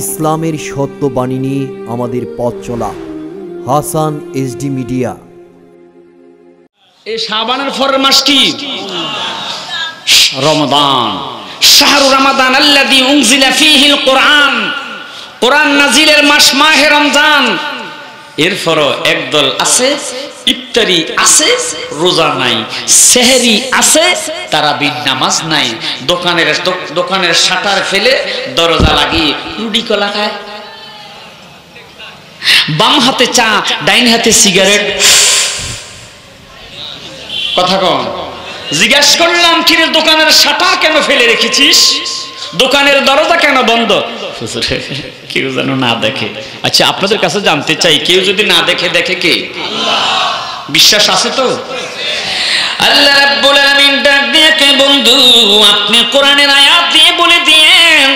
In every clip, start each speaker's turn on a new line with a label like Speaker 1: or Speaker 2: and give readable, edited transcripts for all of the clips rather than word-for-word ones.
Speaker 1: ইসলামের সত্য বাণী নিয়ে আমাদের পথ চলা হাসান এসডি মিডিয়া।
Speaker 2: এই শাবানের পরের মাস কি? রমাদান। শাহরু রমাদান আল্লাযী উনজিলা ফীহিল কুরআন। কোরআন নাজিলের মাস মাহে রমজান। এরপরও একদল আছে ইফতারি আছে, রোজা নাই, সেহরি আছে, তারাবির নামাজ নাই, দোকানের শাটার ফেলে দরজা লাগিয়ে রুটি কলা খায়, বাম হাতে চা ডাইন হাতে সিগারেট। কথা কম। জিজ্ঞাসা করলাম, কিরে দোকানের শাটার কেন ফেলে রেখেছিস, দোকানের দরজা কেন বন্ধ? কেউ যেন না দেখে। আচ্ছা, আপনাদের কাছে জানতে চাই, কেউ যদি না দেখে, দেখে কে? বিশ্বাস আছে তো? আল্লাহ রাব্বুল আলামিন ডাক দিয়ে কে, বন্ধু আপনি কোরআনের আয়াত দিয়ে বলে দিয়েন,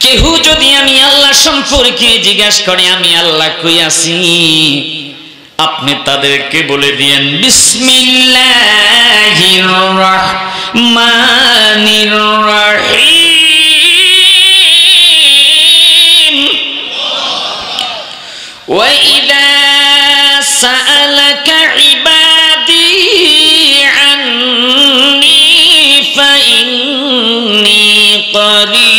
Speaker 2: কেহ যদি আমি আল্লাহ সম্পর্কে জিজ্ঞাসা করে আমি আল্লাহ কই আছি, আপনি তাদেরকে বলে দিয়েন বিসমিল্লাহির রহমানির রহিম। ওয়া ইযা সাআলাকা ইবাদি আন্নী ফাইন্নী করিব।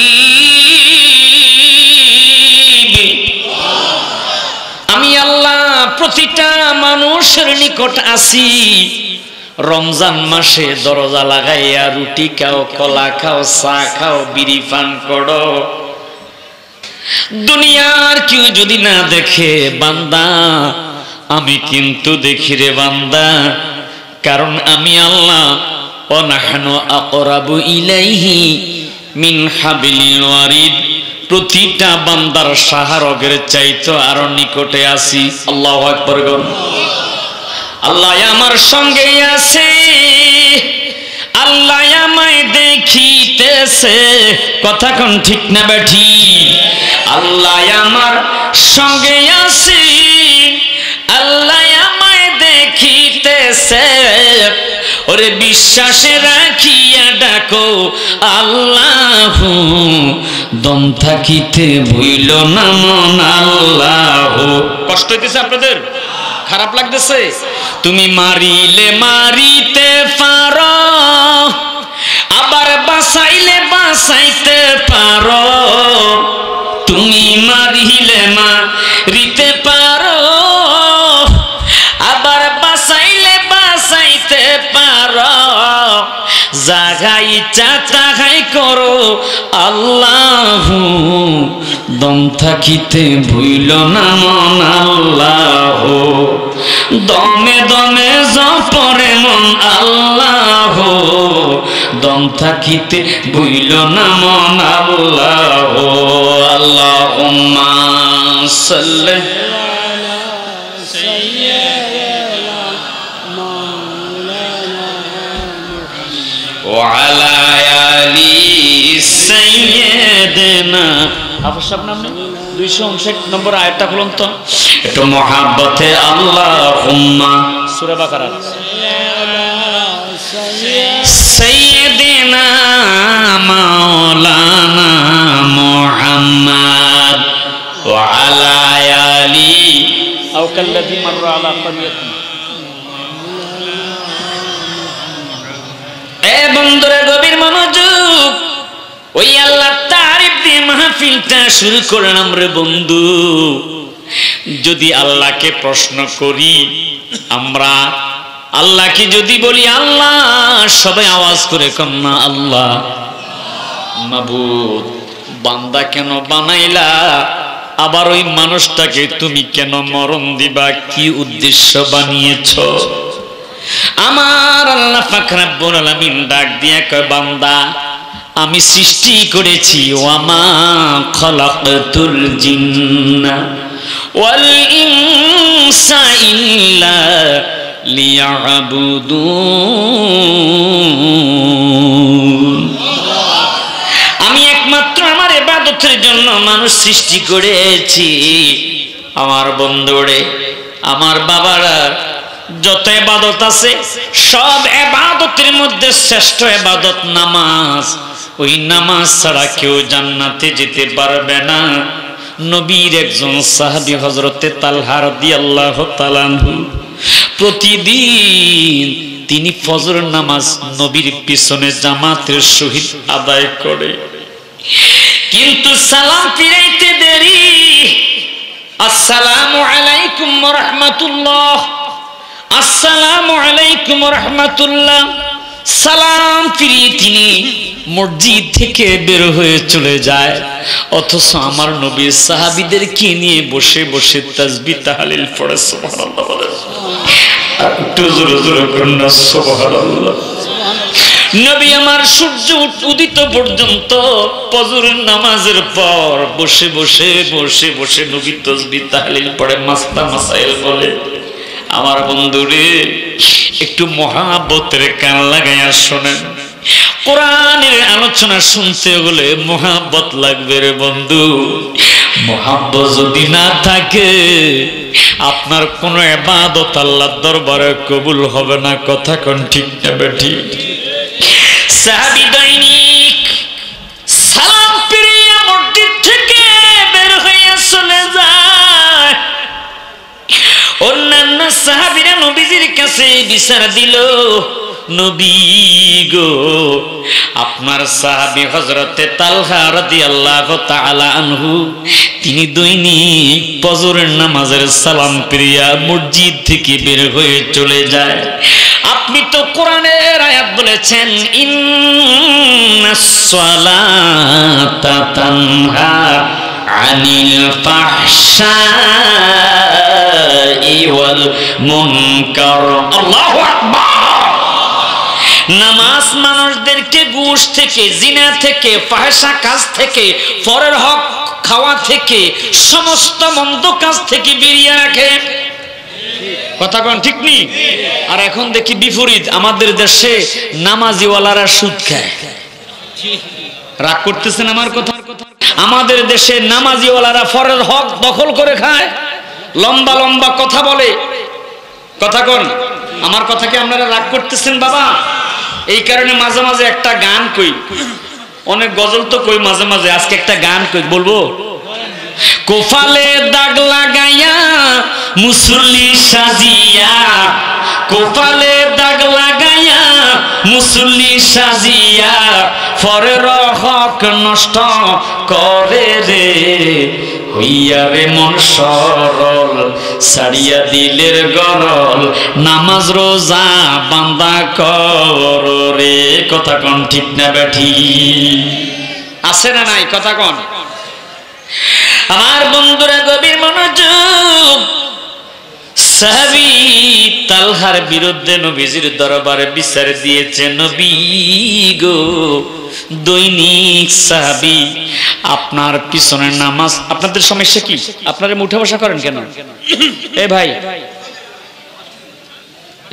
Speaker 2: আমি আল্লাহ প্রতিটা মানুষের নিকট আছি। রমজান মাসে দরজা লাগাইয়া রুটি খাও, কলা খাও, চা খাও, বিড়ি পান করো। দুনিয়ার কেউ যদি না দেখে, বান্দা আমি কিন্তু দেখি রে বান্দা, কারণ আমি আল্লাহ ওয়ানাহনু আকরাবু ইলাইহি মিন হাবিলিল ওয়ারিদ, প্রতিটা বান্দার সাহারগের চাইতো আরো নিকটে আছি। আল্লাহু আকবার। আল্লাহ আমার সঙ্গে আছে, আল্লাহ আমায় দেখিতেছে। কথা কোন ঠিক না বেঠি? আল্লাহ আমার সঙ্গে আছে, আল্লাহ আমায় দেখিতেছে। ওরে বিশ্বাসে রাখিয়া ডাকো আল্লাহ, দম থাকিতে ভুইল না মন আল্লাহ। কষ্ট হইতেছে আপনাদের? খারাপ লাগতেছে? তুমি মারিলে মারিতে পারো, আবার বাঁচাইলে বাঁচাইতে পারো। তুমি মারিলে মারিতে পারো, আবার বাঁচাইলে বাঁচাইতে পারো। জাগাই ইচ্ছা তাহাই করো আল্লাহ, দম থাকিতে ভুইল না মন আল্লাহ। দমে দমে জপরে মন আল্লাহ, দম থাকিতে ভুইল না মন আল্লাহ। আল্লাহুম্মা সাল্লি ওয়ালা আলি সাইয়্যিদিনা। আফসাব নাম নেই 259 নম্বর আয়াতটা খুলুন তো একটু মহাব্বতে। আল্লাহুম্মা সূরা বাকারা সাইয়্যিদিনা মাওলানা মুহাম্মদ ওয়া আলা আলি আও কাল্লাযী মাররা আলা ক্বারিয়াতিন। এ বন্ধুরা গভীর মনোযোগ, ওই আল্লাহ তারিফ দিয়ে মাহফিলটা শুরু করলাম রে বন্ধু। যদি আল্লাহকে প্রশ্ন করি, আমরা আল্লাহকে যদি বলি আল্লাহ, সবাই আওয়াজ করে কন্যা আল্লাহ। মাবুদ, বান্দা কেন বানাইলা, আবার ওই মানুষটাকে তুমি কেন মরণ দিবা, কি উদ্দেশ্য বানিয়েছ? আমার আল্লাহ পাক রব্বুল আলামিন ডাক দিয়া কয়, বান্দা আমি সৃষ্টি করেছি, ওয়ামা খালাকতুল জিন্না ওয়াল ইনসা ইল্লা লিয়াবুদুন। আমি একমাত্র আমার ইবাদতের জন্য মানুষ সৃষ্টি করেছি। আমার বন্ধুরে, আমার বাবারা, যত ইবাদত আছে সব ইবাদতের মধ্যে শ্রেষ্ঠ ইবাদত নামাজ। ওই নামাজ ছাড়া কেউ জান্নাতে যেতে পারবে না। নবীর একজন সাহাবী হযরতে তালহা রাদিয়াল্লাহু তাআলা আনহু প্রতিদিন তিনি ফজর নামাজ নবীর পিছনে জামাতের সহিত আদায় করে, কিন্তু সালাম ফিরাইতে দেরি। আসসালামু আলাইকুম ওয়া রাহমাতুল্লাহ, আসসালামু আলাইকুম ওয়া রাহমাতুল্লাহ, সালাম ফিরিয়ে তিনি মসজিদ থেকে বের হয়ে চলে যায়। অথচ আমার নবীর সাহাবীদেরকে নিয়ে বসে বসে তাসবিহ তাহলিল পড়ে। সুবহানাল্লাহ বলেন, একটু জোরে জোরে করুন না সুবহানাল্লাহ। নবী আমার সূর্য উদিত পর্যন্ত ফজরের নামাজের পর বসে বসে বসে বসে নবী তাসবিহ তাহলিল পড়ে, মাসলা মাসাইল বলে। আমার বন্ধুরে একটু মহাব্বতের কান লাগাইয়া শোনেন, কোরআনের আলোচনা শুনতে হলে মহাব্বত লাগবে রে বন্ধু। মহাব্বত যদি না থাকে আপনার কোনো ইবাদত আল্লাহর দরবারে কবুল হবে না। কথা কোন ঠিক না বেঠিক? সাহাবী দৈনিক সালাম ফিরিয়ে মসজিদ থেকে বের হয়ে চলে যায়। অন্যান্য সাহাবীরা নবীজির কাছে বিচার দিল, নবী গো, আপনার সাহাবী হযরতে তালহা রাদিয়াল্লাহু তাআলা আনহু তিনি দৈনিক ফজরের নামাজের সালাম ফিরিয়া মসজিদ থেকে বের হয়ে চলে যায়। আপনি তো কোরআনের আয়াত বলেছেন, ইন্নাস সালাতা তানহা আনিল ফাহশাই ওয়াল মুনকার। আল্লাহু আকবার। নামাজ মানুষদেরকে ঘুষ থেকে, জিনা থেকে, ফাহিশা কাজ থেকে, পরের হক খাওয়া থেকে, সমস্ত মন্দ কাজ থেকে বেরিয়ে রাখে। কথা কোন ঠিক নেই? আর এখন দেখি বিপরীত, আমাদের দেশে নামাজিওয়ালারা সুদ খায়। রাগ করতেছেন আমার কথা? আমাদের দেশে নামাজিওয়ালারা পরের হক দখল করে খায়, লম্বা লম্বা কথা বলে। কথা কোন? আমার কথা কি আপনারা রাগ করতেছেন বাবা? এই কারণে মাঝে মাঝে একটা গান কই, অনেক গজল তো কই মাঝে মাঝে, আজকে একটা গান কই, বলবো? কোফালে দাগ লাগাইয়া মুসল্লি সাজিয়া, কোফালে দাগ লাগাইয়া মুসল্লি সাজিয়া, পরের হক নষ্ট করে রে, হইয়া রে মন সরল, সারিয়া দিলের গরল, নামাজ রোজা বান্দা কর রে। কথা কোন ঠিক না বেঠি? আছে না নাই? কথা কোন? আমার বন্ধুরা গভীর মনোযোগ। সাহাবী তালহার বিরুদ্ধে নবীজির দরবারে বিচার দিয়েছে, নবী গো, দৈনিক সাহাবী আপনার পিছনের নামাজ। আপনাদের সমস্যা কি? আপনারা উঠা বসা করেন কেন? এ ভাই,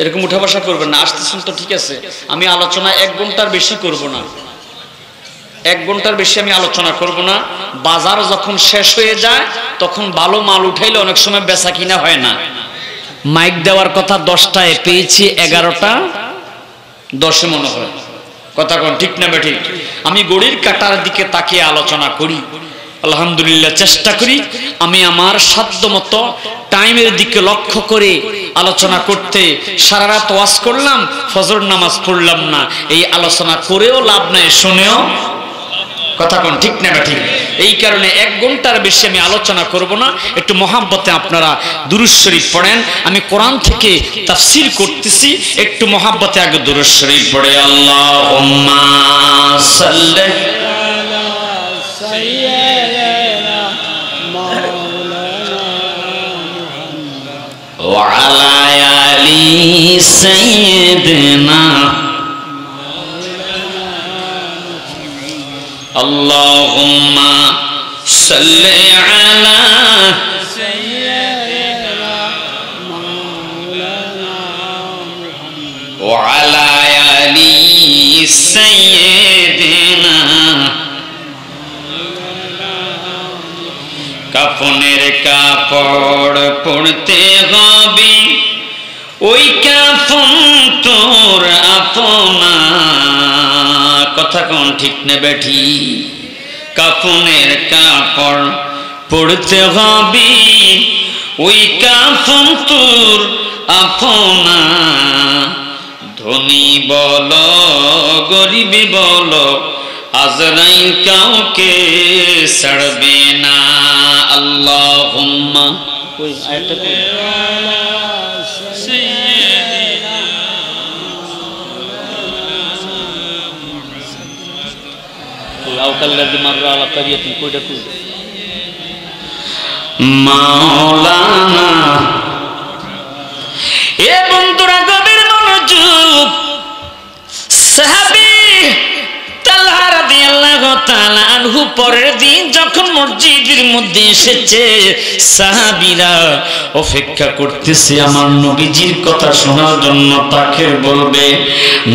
Speaker 2: এরকম উঠা বসা করবেন না। আসতেছেন তো ঠিক আছে, আমি আলোচনা 1 ঘন্টার বেশি করব না, 1 ঘন্টার বেশি আমি আলোচনা করব না। বাজার যখন শেষ হয়ে যায় তখন ভালো মাল উঠাইলে অনেক সময় বেচা কিনা হয় না। মাইক দেওয়ার কথা 10টায়, পেয়েছি 11টা 10 মনে হয়। কথা কোন ঠিক না বেঠিক? আমি ঘড়ির কাঁটার দিকে তাকিয়ে আলোচনা করি, আলহামদুলিল্লাহ চেষ্টা করি আমি আমার সাধ্যমতো টাইমের দিকে লক্ষ্য করে আলোচনা করতে। সারা রাত ওয়াজ করলাম, ফজর নামাজ পড়লাম না, এই আলোচনা করেও লাভ নাই, শুনেও। কথা কোন ঠিক না ঠিক? এই কারণে 1 ঘন্টার বেশি আমি আলোচনা করব না। একটু মহাব্বতে আপনারা দুরূদ শরীফ পড়েন। আমি কোরআন থেকে তাফসীর করতেছি, একটু মহাব্বতে আগে দুরূদ শরীফ পড়ে। আল্লাহুম্মা সাল্লি আলা সাইয়্যিদিনা মাওলানা মুহাম্মদ ওয়া আলা আলি সাইয়্যিদিনা। Allahumma salli ala sayyidina maulana Muhammad wa ala ali sayyidina কাফনের কাপড় পড়তে হবে, ওই কাফন তোর আপনা, কথা কোন ঠিক নেবে ঠিক কাফনের কাপড় পড়তে হবে ওই কাফন তোর আপনা ধনী বলো গরিবি বলো আজরাইল কাউকে ছাড়বে না আল্লাহুম্মা ওই আয়াতটা মাওলানা এ বন্ধুরা গভীর মনোযোগ সাহাবী তালহা রাদিয়াল্লাহু তাআলা আনহু পরের দিন যখন মসজিদের মধ্যে এসেছে সাহাবীরা অপেক্ষা করতেছে আমার নবীজির কথা শোনার জন্য তাকে বলবে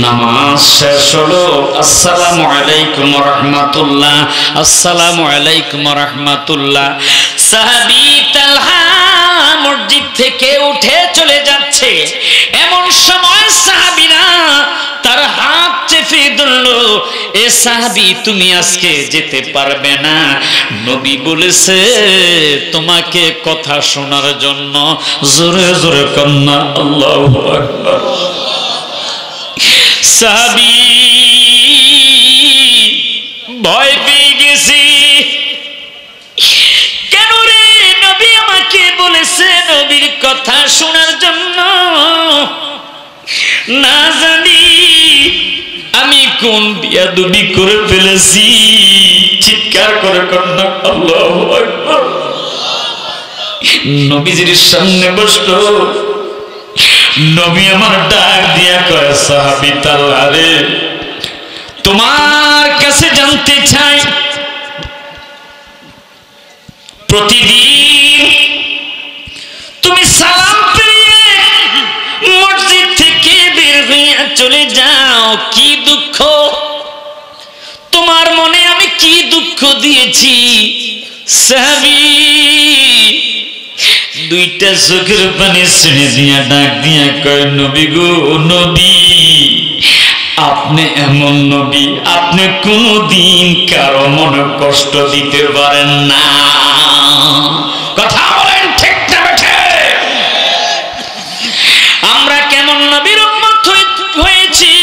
Speaker 2: নামাজ শেষ হলো আসসালামু আলাইকুম ওয়া রাহমাতুল্লাহ আসসালামু আলাইকুম ওয়া রাহমাতুল্লাহ সাহাবী তালহা মসজিদ থেকে উঠে চলে যাচ্ছে এমন সময় সাহাবীরা তার হাত চেপে ধরলো এ সাহাবী তুমি আজকে যেতে পারবে না নবী বলেছে তোমাকে কথা শোনার জন্য জোরে জোরে কান্না আল্লাহু আকবার সাহাবী ভয় পেয়ে গেছি কেন রে নবী আমাকে বলেছে নবীর কথা শোনার জন্য না জানি আমি কোন বিয়াদবি করে ফেলেছি চিৎকার করে কান্না আল্লাহু আকবার নবীজির সামনে বসলো নবী আমার ডাক দিয়া কয় সাহাবী তালহা রে তোমার কাছে জানতে চাই প্রতিদিন তুমি সালাম পেয়ে মসজিদ থেকে বের হয়ে চলে যাও কি দুঃখ তোমার মনে আমি কি দুঃখ দিয়েছি সাহাবী দুইটা চোখের পানি ছেড়ে দিয়া ডাক দিয়া কয় নবী গো নবী আপনি এমন নবী আপনি কোনদিন কারো মনে কষ্ট দিতে পারেন না কথা বলেন ঠিক না বেঠে আমরা কেমন নবীর উম্মত হয়েছি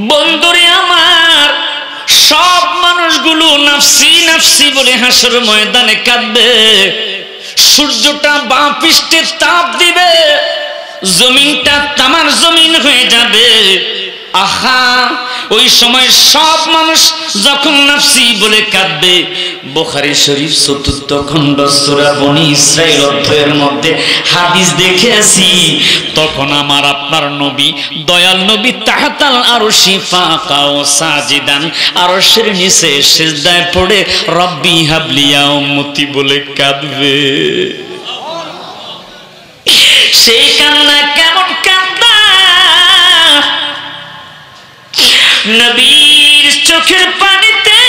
Speaker 2: বন্ধুরে আমার সব মানুষগুলো নাফসি নাফসি বলে হাসর ময়দানে কাঁদবে সূর্যটা বাঁ পৃষ্ঠে তাপ দিবে জমিনটা তামার জমিন হয়ে যাবে আহা ওই সময় সব মানুষ যখন নাফসি বলে কাঁদবে বুখারী শরীফ ৪র্থ খণ্ড সূরা বনী ইসরাঈল অধ্যায়ের মধ্যে হাদিস দেখেছি তখন আমার আপনার নবী দয়াল নবী তাহতাল আরশি ফাকা ও সাজিদান আরশের নিচে সিজদায় পড়ে রব্বি হাবলি ইয়া উম্মতি বলে কাঁদবে সেই কান্না কেমন কান্না নবীর চোখের পানিতে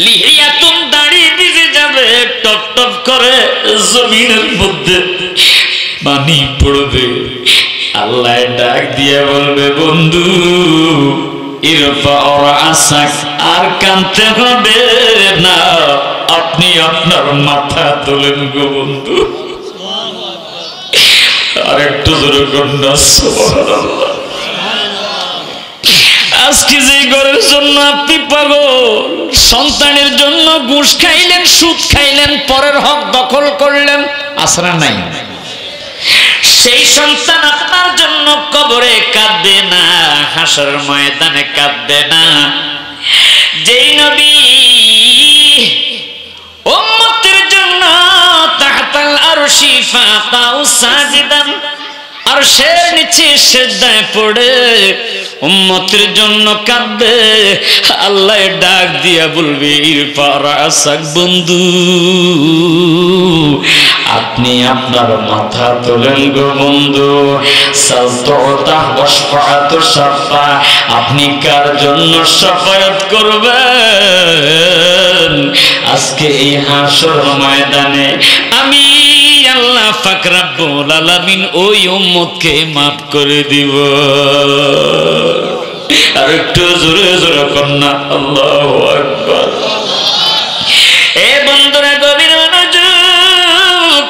Speaker 2: লিহিয়াতুন দাড়ি ভিজে যাবে টপ টপ করে জমিনের মধ্যে পানি পড়বে আল্লাহ ডাক দিয়ে বলবে বন্ধু ইরফা রাসাক আর কাঁদতে হবে না আপনি আপনার মাথা তোলেন গো বন্ধু আর একটু জোরে কন্যা সুবহানাল্লাহ আজকে যে ঘরের জন্য আপনি পাগল সন্তানের জন্য ঘুষ খাইলেন সুদ খাইলেন পরের হক দখল করলেন আসরা নাই সেই সন্তান আপনার জন্য কবরে কাঁদবে না হাসর ময়দানে কাঁদবে না যেই নবী উম্মতের জন্য তাহতাল আরশি ফাকাউ সাজিদান আরশের নিচে সিজদায় পড়ে উম্মতের জন্য কাঁদবে আল্লাহ ডাক দিয়া বলবে ইরফা রাসাক বন্ধু আপনি আপনার মাথা তোলেন গো বন্ধু সালতুতা ওয়াশফাআতু শাফা আপনি কার জন্য শাফায়াত করবেন আজকে এই হাসর ময়দানে আমি আল্লাহ আল্লাহ পাক রব্বুল আলামিন ওই উম্মতকে maaf করে দিব। আর একটু জোরে জোরে কন্যা আল্লাহু আকবার। এ বন্ধুরা গভীর মনোযোগ,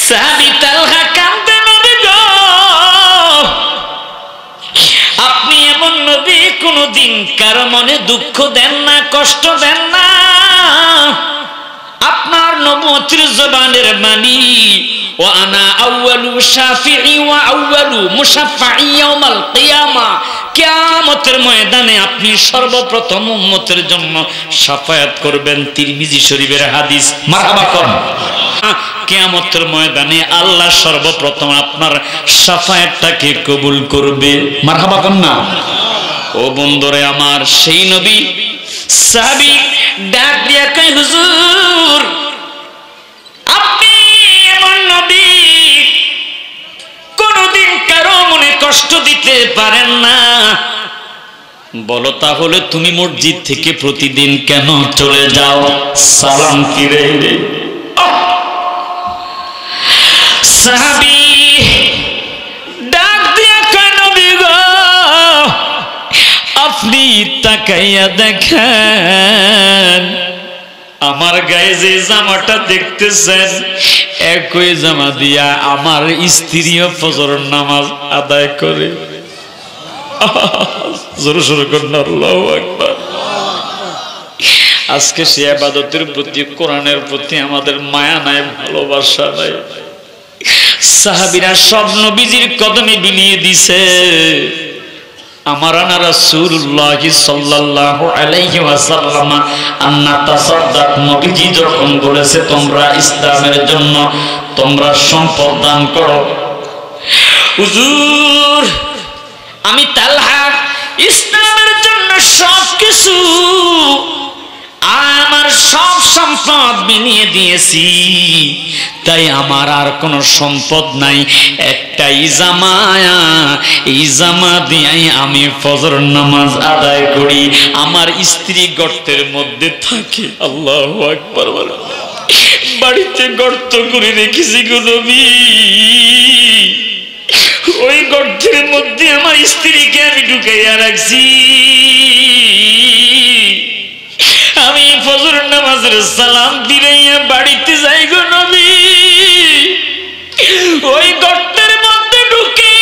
Speaker 2: সাহাবী তালহা কাঁদতে নবী গো, আপনি এমন নবী কোনদিন কারো মনে দুঃখ দেন না, কষ্ট দেন না। আপনার নবুয়তের জবানের বাণী, ওয়া আনা আউয়ালু শাফিঈ ওয়া আউয়ালু মুশাফফাঈ ইয়াউমাল কিয়ামা, কিয়ামতের ময়দানে আপনি সর্বপ্রথম উম্মতের জন্য শাফায়াত করবেন। তিরমিজি শরীফের হাদিস। মারহাবা করুন। কিয়ামতের ময়দানে আল্লাহ সর্বপ্রথম আপনার শাফায়াতটাকে কবুল করবে। মারহাবা করুন না। ও বন্ধুরে আমার, সেই নবী সাহাবী ডাক দিয়া কয়, হুজুর আপনি এমন নবী কোনদিন কারো মনে কষ্ট দিতে পারেন না, বলো তাহলে তুমি মসজিদ থেকে প্রতিদিন কেন চলে যাও সালাম ফিরে? সাহাবী ডাক দিয়া কয়, নবী গো আপনি তাকাইয়া দেখেন, আমার গায়ে যে জামাটা দেখতেছেন একই জামা দিয়া আমার স্ত্রীও ফজরের নামাজ আদায় করে। জোরে জোরে করেন আল্লাহু আকবার। আজকে সে ইবাদতের প্রতি, কোরআনের প্রতি আমাদের মায়া নাই, ভালোবাসা নাই। সাহাবীরা সব নবীজির কদমে বিলিয়ে দিছে। আমারানা রাসূলুল্লাহ সাল্লাল্লাহু আলাইহি ওয়াসাল্লাম আন্না তাসাদদাক, নবীজি যখন বলেছে তোমরা ইসলামের জন্য তোমরা সম্পদ দান করো, হুজুর আমি তালহা ইসলামের জন্য সবকিছু আমার সব সম্পদ বিলিয়ে দিয়েছি, তাই আমার আর কোনো সম্পদ নাই, একটাই জামায়া, এই জামা দিয়াই আমি ফজর নামাজ আদায় করি। আমার স্ত্রী গর্তের মধ্যে থাকে। আল্লাহু আকবার। বাড়িতে গর্ত করে রেখেছি গো নবী, ওই গর্তের মধ্যে আমার স্ত্রীকে আমি ঢুকাইয়া রাখছি। আমি ফজর নামাজের সালাম দিলাইয়া বাড়িতে যাই গো নবী, ওই গর্তের মধ্যে ঢুকে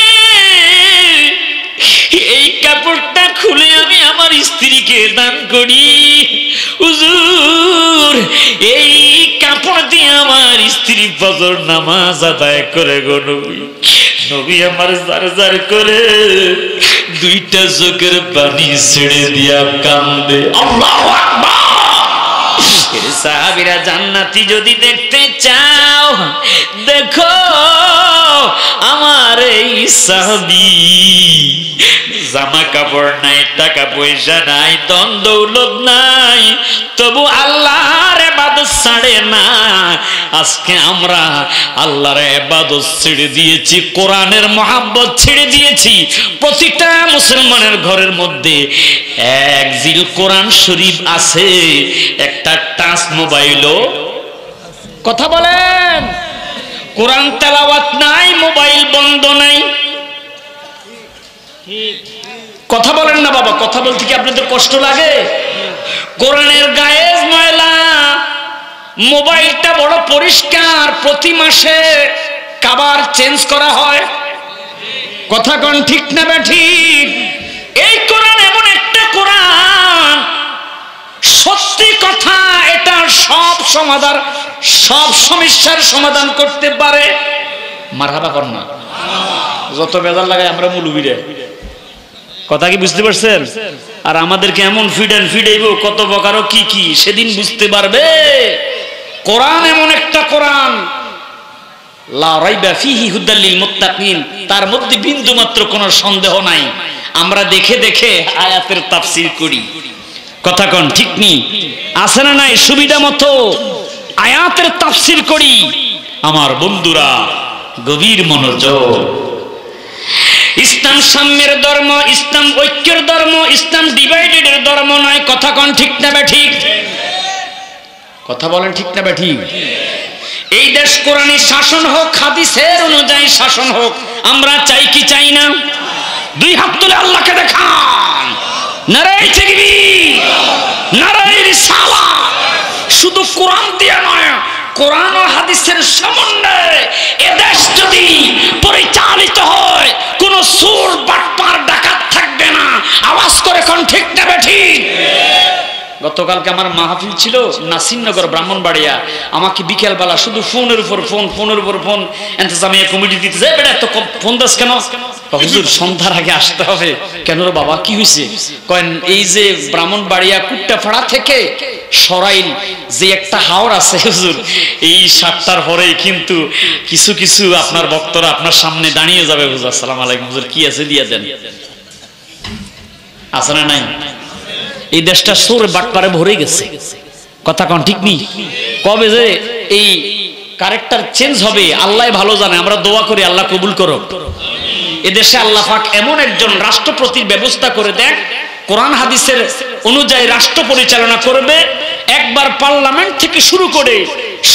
Speaker 2: এই কাপড়টা খুলে আমি আমার স্ত্রীকে দান করি। হুজুর এই কাপড় দিয়ে আমার স্ত্রী ফজর নামাজ আদায় করে গো নবী। নবী আমার জার জার করে দুইটা চোখের পানি ছেড়ে দিয়া কান্দে। আল্লাহু আকবার। সাহাবীরা জান্নাতি যদি দেখতে চাও দেখো আমার এই সাহাবী, জামা কাপড় নাই, টাকা পয়সা নাই, ধন দৌলত নাই, তবু আল্লাহর ইবাদত ছাড়ে না। আজকে আমরা আল্লাহর ইবাদত ছেড়ে দিয়েছি, কোরআনের মহব্বত ছেড়ে দিয়েছি। প্রতিটা মুসলমানের ঘরের মধ্যে এক জিল কোরআন শরীফ আছে, একটা টাচ মোবাইলও। কথা বলেন, কোরআন তেলাওয়াত নাই, মোবাইল বন্ধ নাই। কথা বলেন না বাবা, কথা বলতে কি আপনাদের কষ্ট লাগে? কোরআনের গায়েজ ময়লা, মোবাইলটা বড় পরিষ্কার, প্রতি মাসে কভার চেঞ্জ করা হয়। কথা কোন ঠিক না ঠিক? এই কোরআন এমন একটা কোরআন, সত্যি কথা, এটা সব সমাধান, সব সমস্যার সমাধান করতে পারে। মারহাবা কর না, যত বেজার লাগায় আমরা মুলুবিরে। কথা কি বুঝতে পারছেন? আর আমাদেরকে এমন ফিডাইব কত প্রকারও কি কি সেদিন বুঝতে পারবে। কোরআন এমন একটা কোরআন, লা রাইবা ফিহি হুদাল লিল মুত্তাকিন, তার মধ্যে বিন্দু মাত্র কোনো সন্দেহ নাই। আমরা দেখে দেখে আয়াতের তাফসীর করি। কথা কোন ঠিক নি? আছে না নাই? সুবিধা মতো আয়াতের তাফসীর করি। আমার বন্ধুরা গভীর মনোযোগ। ইসলাম সাম্যের ধর্ম, ইসলাম ঐক্যের ধর্ম, ইসলাম ডিভাইডেডের ধর্ম নয়। কথা কোন ঠিক না বে ঠিক? কথা বলেন ঠিক না বে ঠিক? এই দেশ কোরআনী শাসন হোক, হাদিসের অনুযায়ী শাসন হোক, আমরা চাই কি চাই না? দুই হাত তুলে আল্লাহকে দেখান, নারায়ে তাকবীর, নারায়ে রিসালাত। শুধু কোরআন দিয়ে নয়, কোরআন ও হাদিসের সমন্বয়ে এদেশ যদি পরিচালিত হয়, কোন সুর বাটপার ডাকাত থাকবে না। আওয়াজ করে কোন ঠিক না ঠিক? গতকালকে আমার মাহফিল ছিল নাসিরনগর ব্রাহ্মণবাড়িয়া। আমাকে বিকেলবেলা শুধু ফোনের উপর ফোন ইন্তজামিয়া কমিটি দিতেছে, বেটা তো ফোন দাস কেন? হুজুর সন্ধ্যার আগে আসতে হবে। কেন রে বাবা, কি হয়েছে? কয়েন এই যে ব্রাহ্মণবাড়িয়া কুট্টাপাড়া থেকে সরাইল যে একটা হাওর আছে হুজুর, এই 7টার পরেই কিন্তু কিছু কিছু আপনার বক্তরা আপনার সামনে দাঁড়িয়ে যাবে। হুজুর আসসালামু আলাইকুম, হুজুর কি আছে দিয়ে দেন। আছে না নাই? এই দেশটা সোর বাটপারে ভরে গেছে। কথা কোন ঠিক নেই? কবে যে এই ক্যারেক্টার চেঞ্জ হবে আল্লাহ ভালো জানে। আমরা দোয়া করি আল্লাহ কবুল করো। এদেশে আল্লাহ পাক এমন একজন রাষ্ট্রপতির ব্যবস্থা করে দেন, কোরআন হাদিসের অনুযায়ী রাষ্ট্র পরিচালনা করবে। একবার পার্লামেন্ট থেকে শুরু করে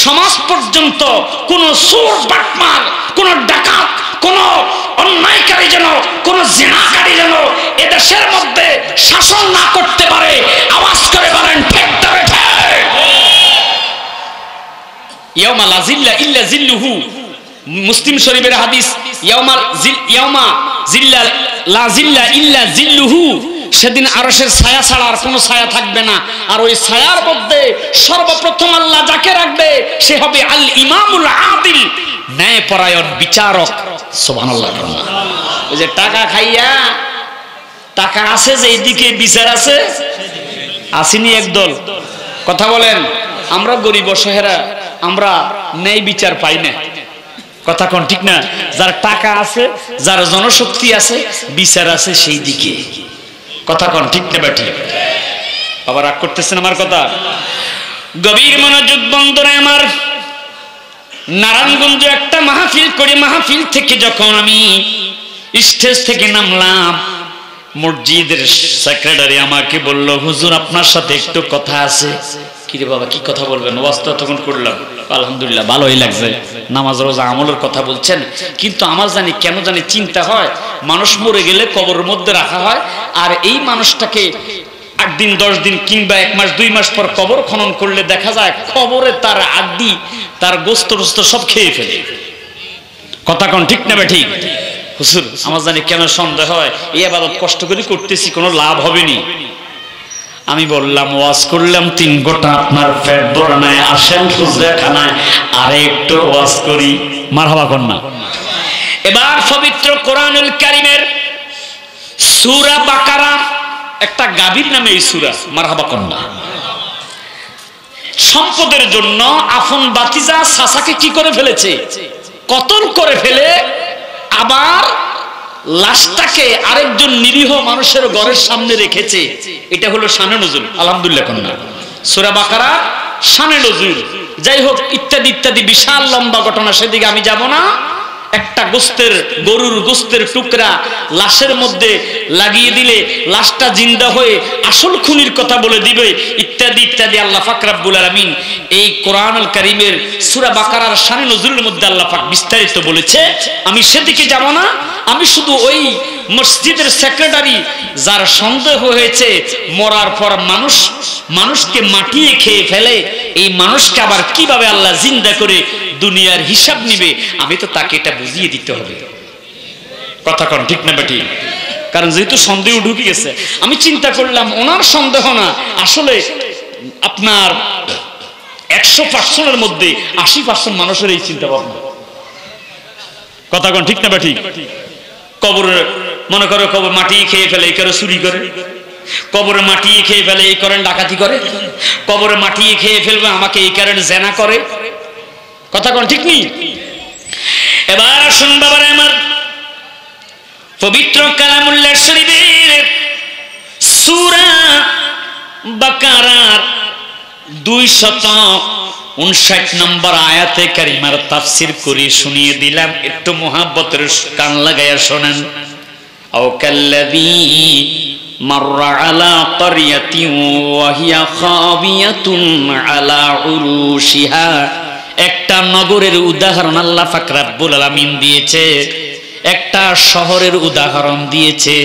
Speaker 2: সমাজ পর্যন্ত কোন সোর বাটমার, কোন ডাকাত, কোন অন্যায়কারী যেন, কোন জিনাকারী যেন এদেশের মধ্যে শাসন না করতে পারে। আওয়াজ করে বলেন ঠিক না ঠিক? ইয়াউমা লা জিল্লা ইল্লা জিল্লুহু, মুসলিম শরীফের হাদিস, ইয়াউমা জিল্লা লা জিল্লা ইল্লা জিল্লুহু, সেদিন আরশের ছায়া ছাড়া আর কোনো ছায়া থাকবে না। আর ওই ছায়ার মধ্যে সর্বপ্রথম আল্লাহ যাকে রাখবে সে হবে আল ইমামুল আদিল, ন্যায়পরায়ণ বিচারক। সুবহানাল্লাহ। ওই যে টাকা খাইয়া, টাকা আছে যে এইদিকে বিচার আছে, আসেনি একদল। কথা বলেন, আমরা গরিব অসহায়রা আমরা ন্যায় বিচার পাই না। কথা কোন ঠিক না? যার টাকা আছে, যার জনশক্তি আছে, বিচার আছে সেই দিকে। কথা কোন ঠিক না বেঠি? আবার রাগ করতেছেন আমার কথা? গভীর মনোযোগ বন্ধুরা আমার, নারায়ণগঞ্জ একটা মাহফিল করি। মাহফিল থেকে যখন আমি স্টেজ থেকে নামলাম, মসজিদের সেক্রেটারি আমাকে বলল, হুজুর আপনার সাথে একটু কথা আছে। কি রে বাবা, কি কথা বলবেন? ওয়াজ তো তখন করলাম, আলহামদুলিল্লাহ ভালোই লাগছে, নামাজ রোজা আমলের কথা বলছেন। কিন্তু আমার জানি কেন জানি চিন্তা হয়, মানুষ মরে গেলে কবরের মধ্যে রাখা হয়, আর এই মানুষটাকে 8 দিন 10 দিন কিংবা 1 মাস 2 মাস পর কবর খনন করলে দেখা যায় কবরে তার আড্ডি, তার গোস্ত টোস্ত সব খেয়ে ফেলে। কথা কোন ঠিক না ঠিক? হুজুর আমার জানি কেন সন্দেহ হয়, এই ইবাদত কষ্ট করে করতেছি, কোনো লাভ হবে নি। আমি বললাম, ওয়াজ করলাম 3 গোটা, আপনার পেট ভরে নাই, আসেন খুজরাখানায় আরে একটু ওয়াজ করি। মারহাবা কোন না? এবার পবিত্র কোরআনুল কারীমের সূরা বাকারা, একটা গাভীর নামে এই সূরা, মারহাবা কোন না? সম্পদের জন্য আপন বাতিজা চাচাকে কি করে ফেলেছে? কতল করে ফেলে, আবার লাশটাকে আরেকজন নিরীহ মানুষের ঘরের সামনে রেখেছে। এটা হলো শানে নজুল। আলহামদুলিল্লাহ কোন না? সূরা বাকারা শানে নজুল। যাই হোক, ইত্যাদি ইত্যাদি বিশাল লম্বা ঘটনা, সেদিকে আমি যাব না। একটা গরুর গোস্তের টুকরা লাশের মধ্যে লাগিয়ে দিলে লাশটা জিন্দা হয়ে আসল খুনির কথা বলে দিবে, ইত্যাদি ইত্যাদি। আল্লাহ পাক রব্বুল আলামিন এই কোরআনুল কারীমের সূরা বাকারার শানে নজুলের মধ্যে আল্লাহ পাক বিস্তারিত বলেছে। আমি সেদিকে যাব না। আমি শুধু ওই মসজিদের সেক্রেটারি যার সন্দেহ হয়েছে মরার পর মানুষকে মাটিয়ে খেয়ে ফেলে, এই মানুষকে আবার কিভাবে আল্লাহ জিন্দা করে দুনিয়ার হিসাব নিবে, আমি তো তাকে এটা বুঝিয়ে দিতে হবে। কথা কোন ঠিক না বেটি? কারণ যেহেতু সন্দেহ ঢুকে গেছে, আমি চিন্তা করলাম ওনার সন্দেহ না, আসলে আপনার 100% মধ্যে 80% মানুষের এই চিন্তা ভাবনা। কথা কোন ঠিক না বেটি? কবরে মনে করো কবর মাটি খেয়ে ফেলে, এই করে চুরি করে, কবরে মাটি খেয়ে ফেলে এই করেন ডাকাতি করে, কবরে মাটি খেয়ে ফেলবে আমাকে এই কারণে জেনা করে। কথা কোন ঠিক নেই? এবার আসুন বাবারে আমার, পবিত্র কালামুল্লাহ শরীফের সূরা বাকারার 259 নম্বর আয়াতে কারিমার তাফসীর করে শুনিয়ে দিলাম, একটু মুহাব্বতের কান লাগায়া শোনেন। আও কাল্লাযী মাররা আলা ক্বরিয়াতিন ওয়া হিয়া খাবিয়াতুন আলা উরুশিহা, একটা নগরের উদাহরণ আল্লাহ পাক রব্বুল আলামিন দিয়েছে, একটা শহরের উদাহরণ দিয়েছে,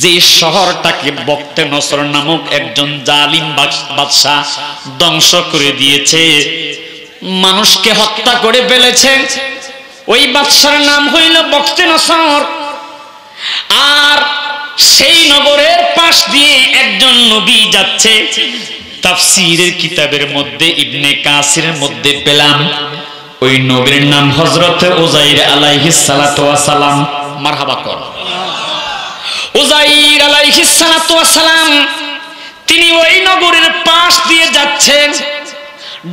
Speaker 2: যে শহরটাকে বক্তে নসর নামক একজন জালিম বাদশা ধ্বংস করে দিয়েছে, মানুষকে হত্যা করে ফেলেছে। ওই বাদশার নাম হইল বক্তে নসর। আর সেই নগরের পাশ দিয়ে একজন নবী যাচ্ছে। তাফসীরের কিতাবের মধ্যে ইবনে কাসিরের মধ্যে পেলাম ওই নবীর নাম হযরত উযাইর আলাইহিস সালাতু ওয়াস সালাম। মারহাবা কর। উযাইর আলাইহিস সালাতু ওয়াস সালাম তিনি ওই নগরের পাশ দিয়ে যাচ্ছেন।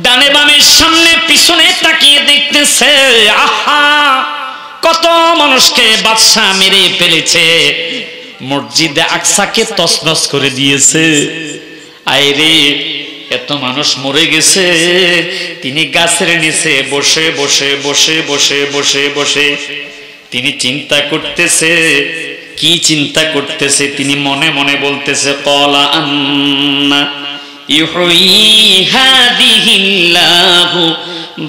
Speaker 2: ডানে বামে সামনে পিছনে তাকিয়ে দেখতেছে, আহা কত মানুষকে বাদশা মেরে ফেলেছে, মসজিদে আকসাকে তছনছ করে দিয়েছে। আইরে এত মানুষ মরে গেছে। তিনি গাছের নিচে বসে বসে বসে বসে বসে বসে তিনি চিন্তা করতেছে। কি চিন্তা করতেছে? তিনি মনে মনে বলতেছে, ক্বালা আন্না ইউহয়ি হাদিহিল্লাহু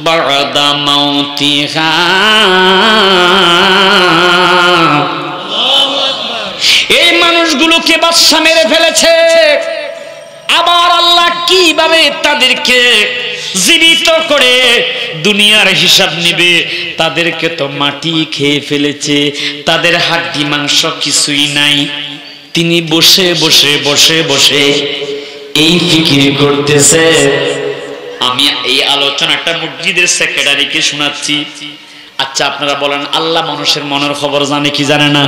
Speaker 2: বা'দা মাউতিহা। এই মানুষগুলোকে বাদশা মেরে ফেলেছে, আবার আল্লাহ কিভাবে তাদেরকে জীবিত করে দুনিয়ার হিসাব নেবে? তাদেরকে তো মাটি খেয়ে ফেলেছে, তাদের হাড্ডি মাংস কিছুই নাই। তিনি বসে বসে বসে বসে এই ফিকির করতেছে। আমি এই আলোচনাটা মসজিদের সেক্রেটারিকে শোনাচ্ছি। আচ্ছা আপনারা বলেন, আল্লাহ মানুষের মনের খবর জানে কি জানে না?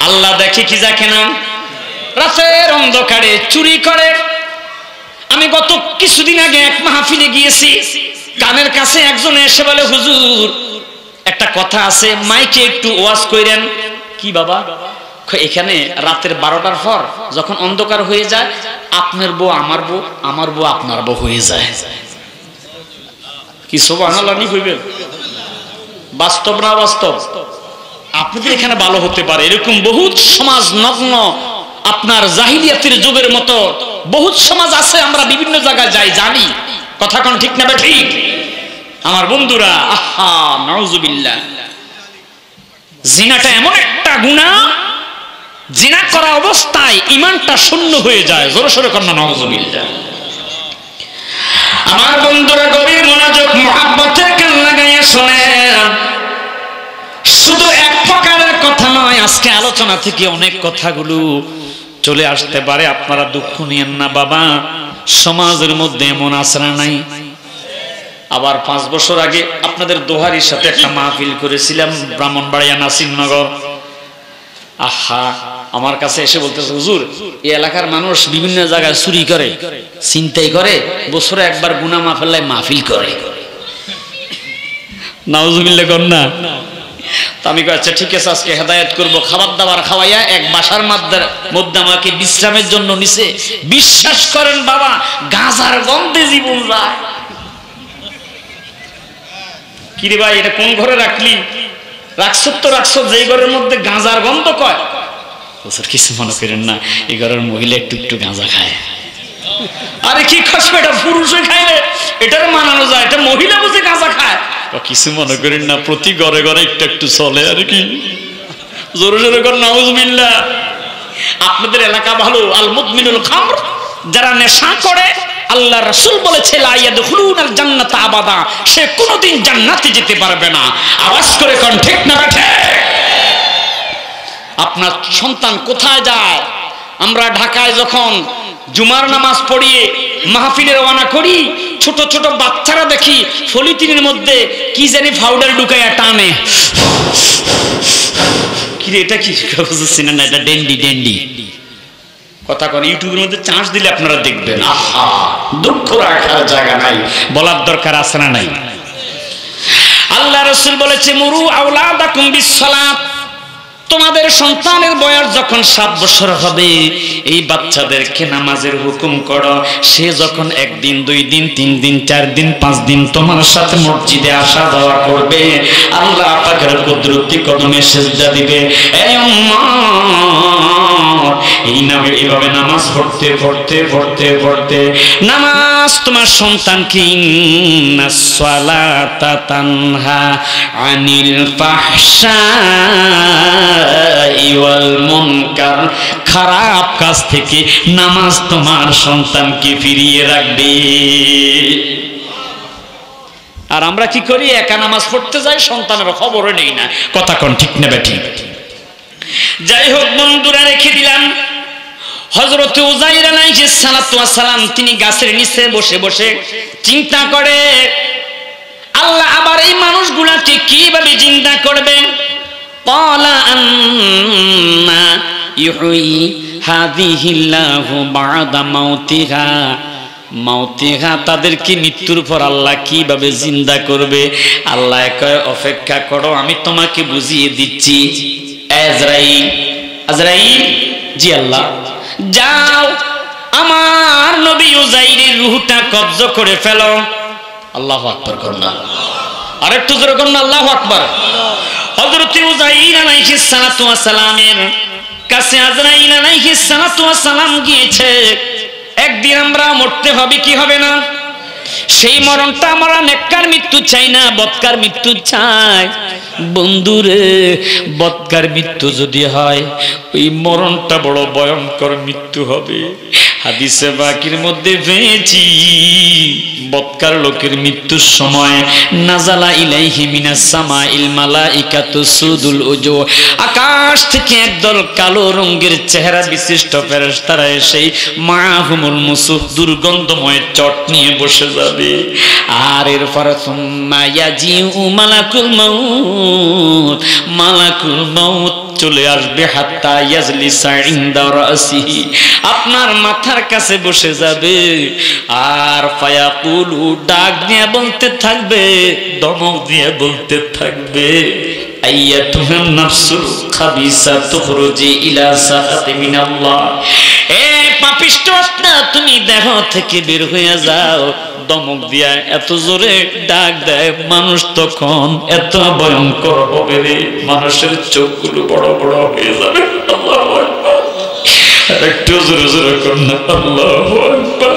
Speaker 2: আল্লাহ দেখে কি দেখে না? রাতের অন্ধকারে চুরি করে। আমি গত কিছুদিন আগে এক মাহফিলে গিয়েছি, কানের কাছে একজন এসে বলে, হুজুর একটা কথা আছে, মাইকে একটু ওয়াজ কইরেন। কি বাবা? এখানে রাতের 12টার পর যখন অন্ধকার হয়ে যায়, আপনার বউ আমার বউ, আমার বউ আপনার বউ হয়ে যায়। কি সুবহানাল্লাহ নি কইবেন? বাস্তব না বাস্তব? আপনাদের এখানে ভালো হতে পারে, এরকম বহুত সমাজ নগ্ন, আপনার জাহিলিয়াতের যুগের মতো বহুত সমাজ আছে। আমরা বিভিন্ন জায়গায় যাই, জানি। কথা কোন ঠিক না ঠিক? আমার বন্ধুরা, আহা নাউজুবিল্লাহ, জিনাটা এমন একটা গুনাহ, জিনা করা অবস্থায় ঈমানটা শূন্য হয়ে যায়। জোরে সোরে কন্যা নাউজুবিল্লাহ। আমার বন্ধুরা গভীর মনোযোগ মুহাব্বতে কান লাগাইয়া শুনেন। শুধু এক প্রকারের কথা নয়, আজকে আলোচনা থেকে অনেক কথাগুলো চলে আসতে পারে, আপনারা দুঃখ নিয়েন না বাবা। সমাজের মধ্যে এমন আচরণ নাই। আবার 5 বছর আগে আপনাদের দোহারির সাথে একটা মাহফিল করেছিলাম ব্রাহ্মণবাড়িয়া নাসিরনগর। আহা আমার কাছে এসে বলতেছে, হুজুর এই এলাকার মানুষ বিভিন্ন জায়গায় চুরি করে, ছিনতাই করে, বছরে একবার গুনাহ মাফ আল্লাহ মাহফিল করে। নাউজুবিল্লাহ কন্যা। তো আমি আচ্ছা ঠিক আছে, আজকে হেদায়েত করব, খাবার দাবার খাওয়াইয়া এক বাসার মধ্যে আমাকে বিশ্রামের জন্য নিছে। বিশ্বাস করেন বাবা, গাঁজার গন্ধে জীবন যায়। কিরে ভাই, এটা কোন ঘরে রাখলি? রাখছত তো রাখছত, যেই ঘরের মধ্যে গাঁজার গন্ধ কয়। কিছু মনে করেন না, এই ঘরের মহিলা একটু একটু গাঁজা খায়। আরে কি খাসবে, এটা পুরুষে খাইলে এটার মানানো যায়, এটা মহিলা বুঝে গাঁজা খায়। কিছু মনে করেন না, প্রতি ঘরে ঘরে একটু একটু চলে। আর কি জোরে জোরে কর নাউজুবিল্লাহ। আপনাদের এলাকা ভালো, আল মুদমিনুল খামর, যারা নেশা করে, আল্লাহ রাসূল বলেছে লা ইয়াদখুলুনাল জান্নাতা আবাদা, সে কোনোদিন জান্নাতে যেতে পারবে না। আওয়াজ করে কোন ঠিক না ঠিক? আপনার সন্তান কোথায় যায়? আমরা ঢাকায় যখন জুমার নামাজ পড়িয়ে মাহফিলে রওনা করি, ছোট ছোট বাচ্চারা দেখি পলিথিনের মধ্যে কি জানি পাউডার ঢুকাইয়া টানে। কি রে এটা? কি বুঝছেন না? এটা ডেন্ডি ডেন্ডি কথা কোন। ইউটিউবের মধ্যে চার্জ দিলে আপনারা দেখবেন। আহা দুঃখ রাখার জায়গা নাই, বলার দরকার আছে না নাই? আল্লাহ রাসূল বলেছে, মুরু আওলাদাকুম বিসসালাত, তোমাদের সন্তানের বয়স যখন 7 বছর হবে এই বাচ্চাদেরকে নামাজের হুকুম করো। সে যখন 1 দিন 2 দিন 3 দিন 4 দিন 5 দিন তোমার সাথে মসজিদে আসা যাওয়া করবে, আল্লাহ পাকের কুদরতি কদমে সিজদা দিবে। এই উম্মত, এই নামে এইভাবে নামাজ পড়তে পড়তে পড়তে পড়তে নামাজ তোমার সন্তানকে ইন্নাস সালাতা তানহা আনিল ফাহশাই ওয়াল মুনকার, খারাপ কাজ থেকে নামাজ তোমার সন্তানকে ফিরিয়ে রাখবে। আর আমরা কি করি, একা নামাজ পড়তে যাই, সন্তানের খবরও নেই না। কথা কোন ঠিক নেবে ঠিক। যাই হোক বন্ধুরা, রেখে দিলাম হযরত উযাইর আলাইহিস সালাতু ওয়াস সালাম তিনি গাছের নিচে বসে বসে চিন্তা করে আল্লাহ আবার এই মানুষগুলাকে কিভাবে জিন্দা করবেন। ক্বালা আন্না ইউহয়ি হাযিহিল্লাহু বা'দা মাউতিহা, মাউতিহা তাদেরকে মৃত্যুর পর আল্লাহ কিভাবে জিন্দা করবে। আল্লাহ কয় অপেক্ষা করো, আমি তোমাকে বুঝিয়ে দিচ্ছি। আজরাইল, আজরাইল, জি আল্লাহ, যাও আমার নবী উযাইরের রূহটা কবজ করে ফেলো। আল্লাহু আকবার করুন, আরেকটু জোরে করুন আল্লাহু আকবার। হযরত উযাইর আলাইহিস সালাতু ওয়াস সালামের কাছে আজরাইল আলাইহিস সালাতু ওয়াস সালাম গিয়েছে। একদিন আমরা মরতে হবে, কি হবে না? সেই মরণটা আমরা নেককার মৃত্যু চাই না, বদকার মৃত্যু চাই। বন্ধুরে, বদকার মৃত্যু যদি হয় ওই মরণটা বড় ভয়ঙ্কর মৃত্যু হবে। হাদিসে বাকির মধ্যে পেয়েছি বদকার লোকের মৃত্যুর সময় নাজালা ইলাইহি মিনাস সামাইল মালাইকাতু সুদুল উজু, আকাশ থেকে একদল কালো রঙের চেহারা বিশিষ্ট ফেরেশতারা এসে মাহুমুল মুসুফ দুর্গন্ধময় চট নিয়ে বসে যাবে। আর এরপরে সুম্মা ইয়াজিউ মালাকুল মাউত, মালাকুল মাউত চলে আসবে হাত্তা ইয়াজলিসা ইনদা রাসিহি, আপনার মাথার কাছে বসে যাবে। আর ফায়াকুলু, ডাক দিয়ে বলতে থাকবে, দমক দিয়ে বলতে থাকবে, আইয়াতুহান নাফসুল খাবিসা তুখরুজি ইলা সাআতি মিনাল্লাহ, এ পাপিষ্ঠ আত্মা তুমি দেহ থেকে বের হয়ে যাও। দমক দিয়া এত জোরে ডাক দেয়, মানুষ তখন এত ভয়ঙ্কর হবে রে, মানুষের চোখগুলো বড় বড় হয়ে যাবে। আল্লাহু আকবার, একটু জোরে জোরে করুন আল্লাহু আকবার।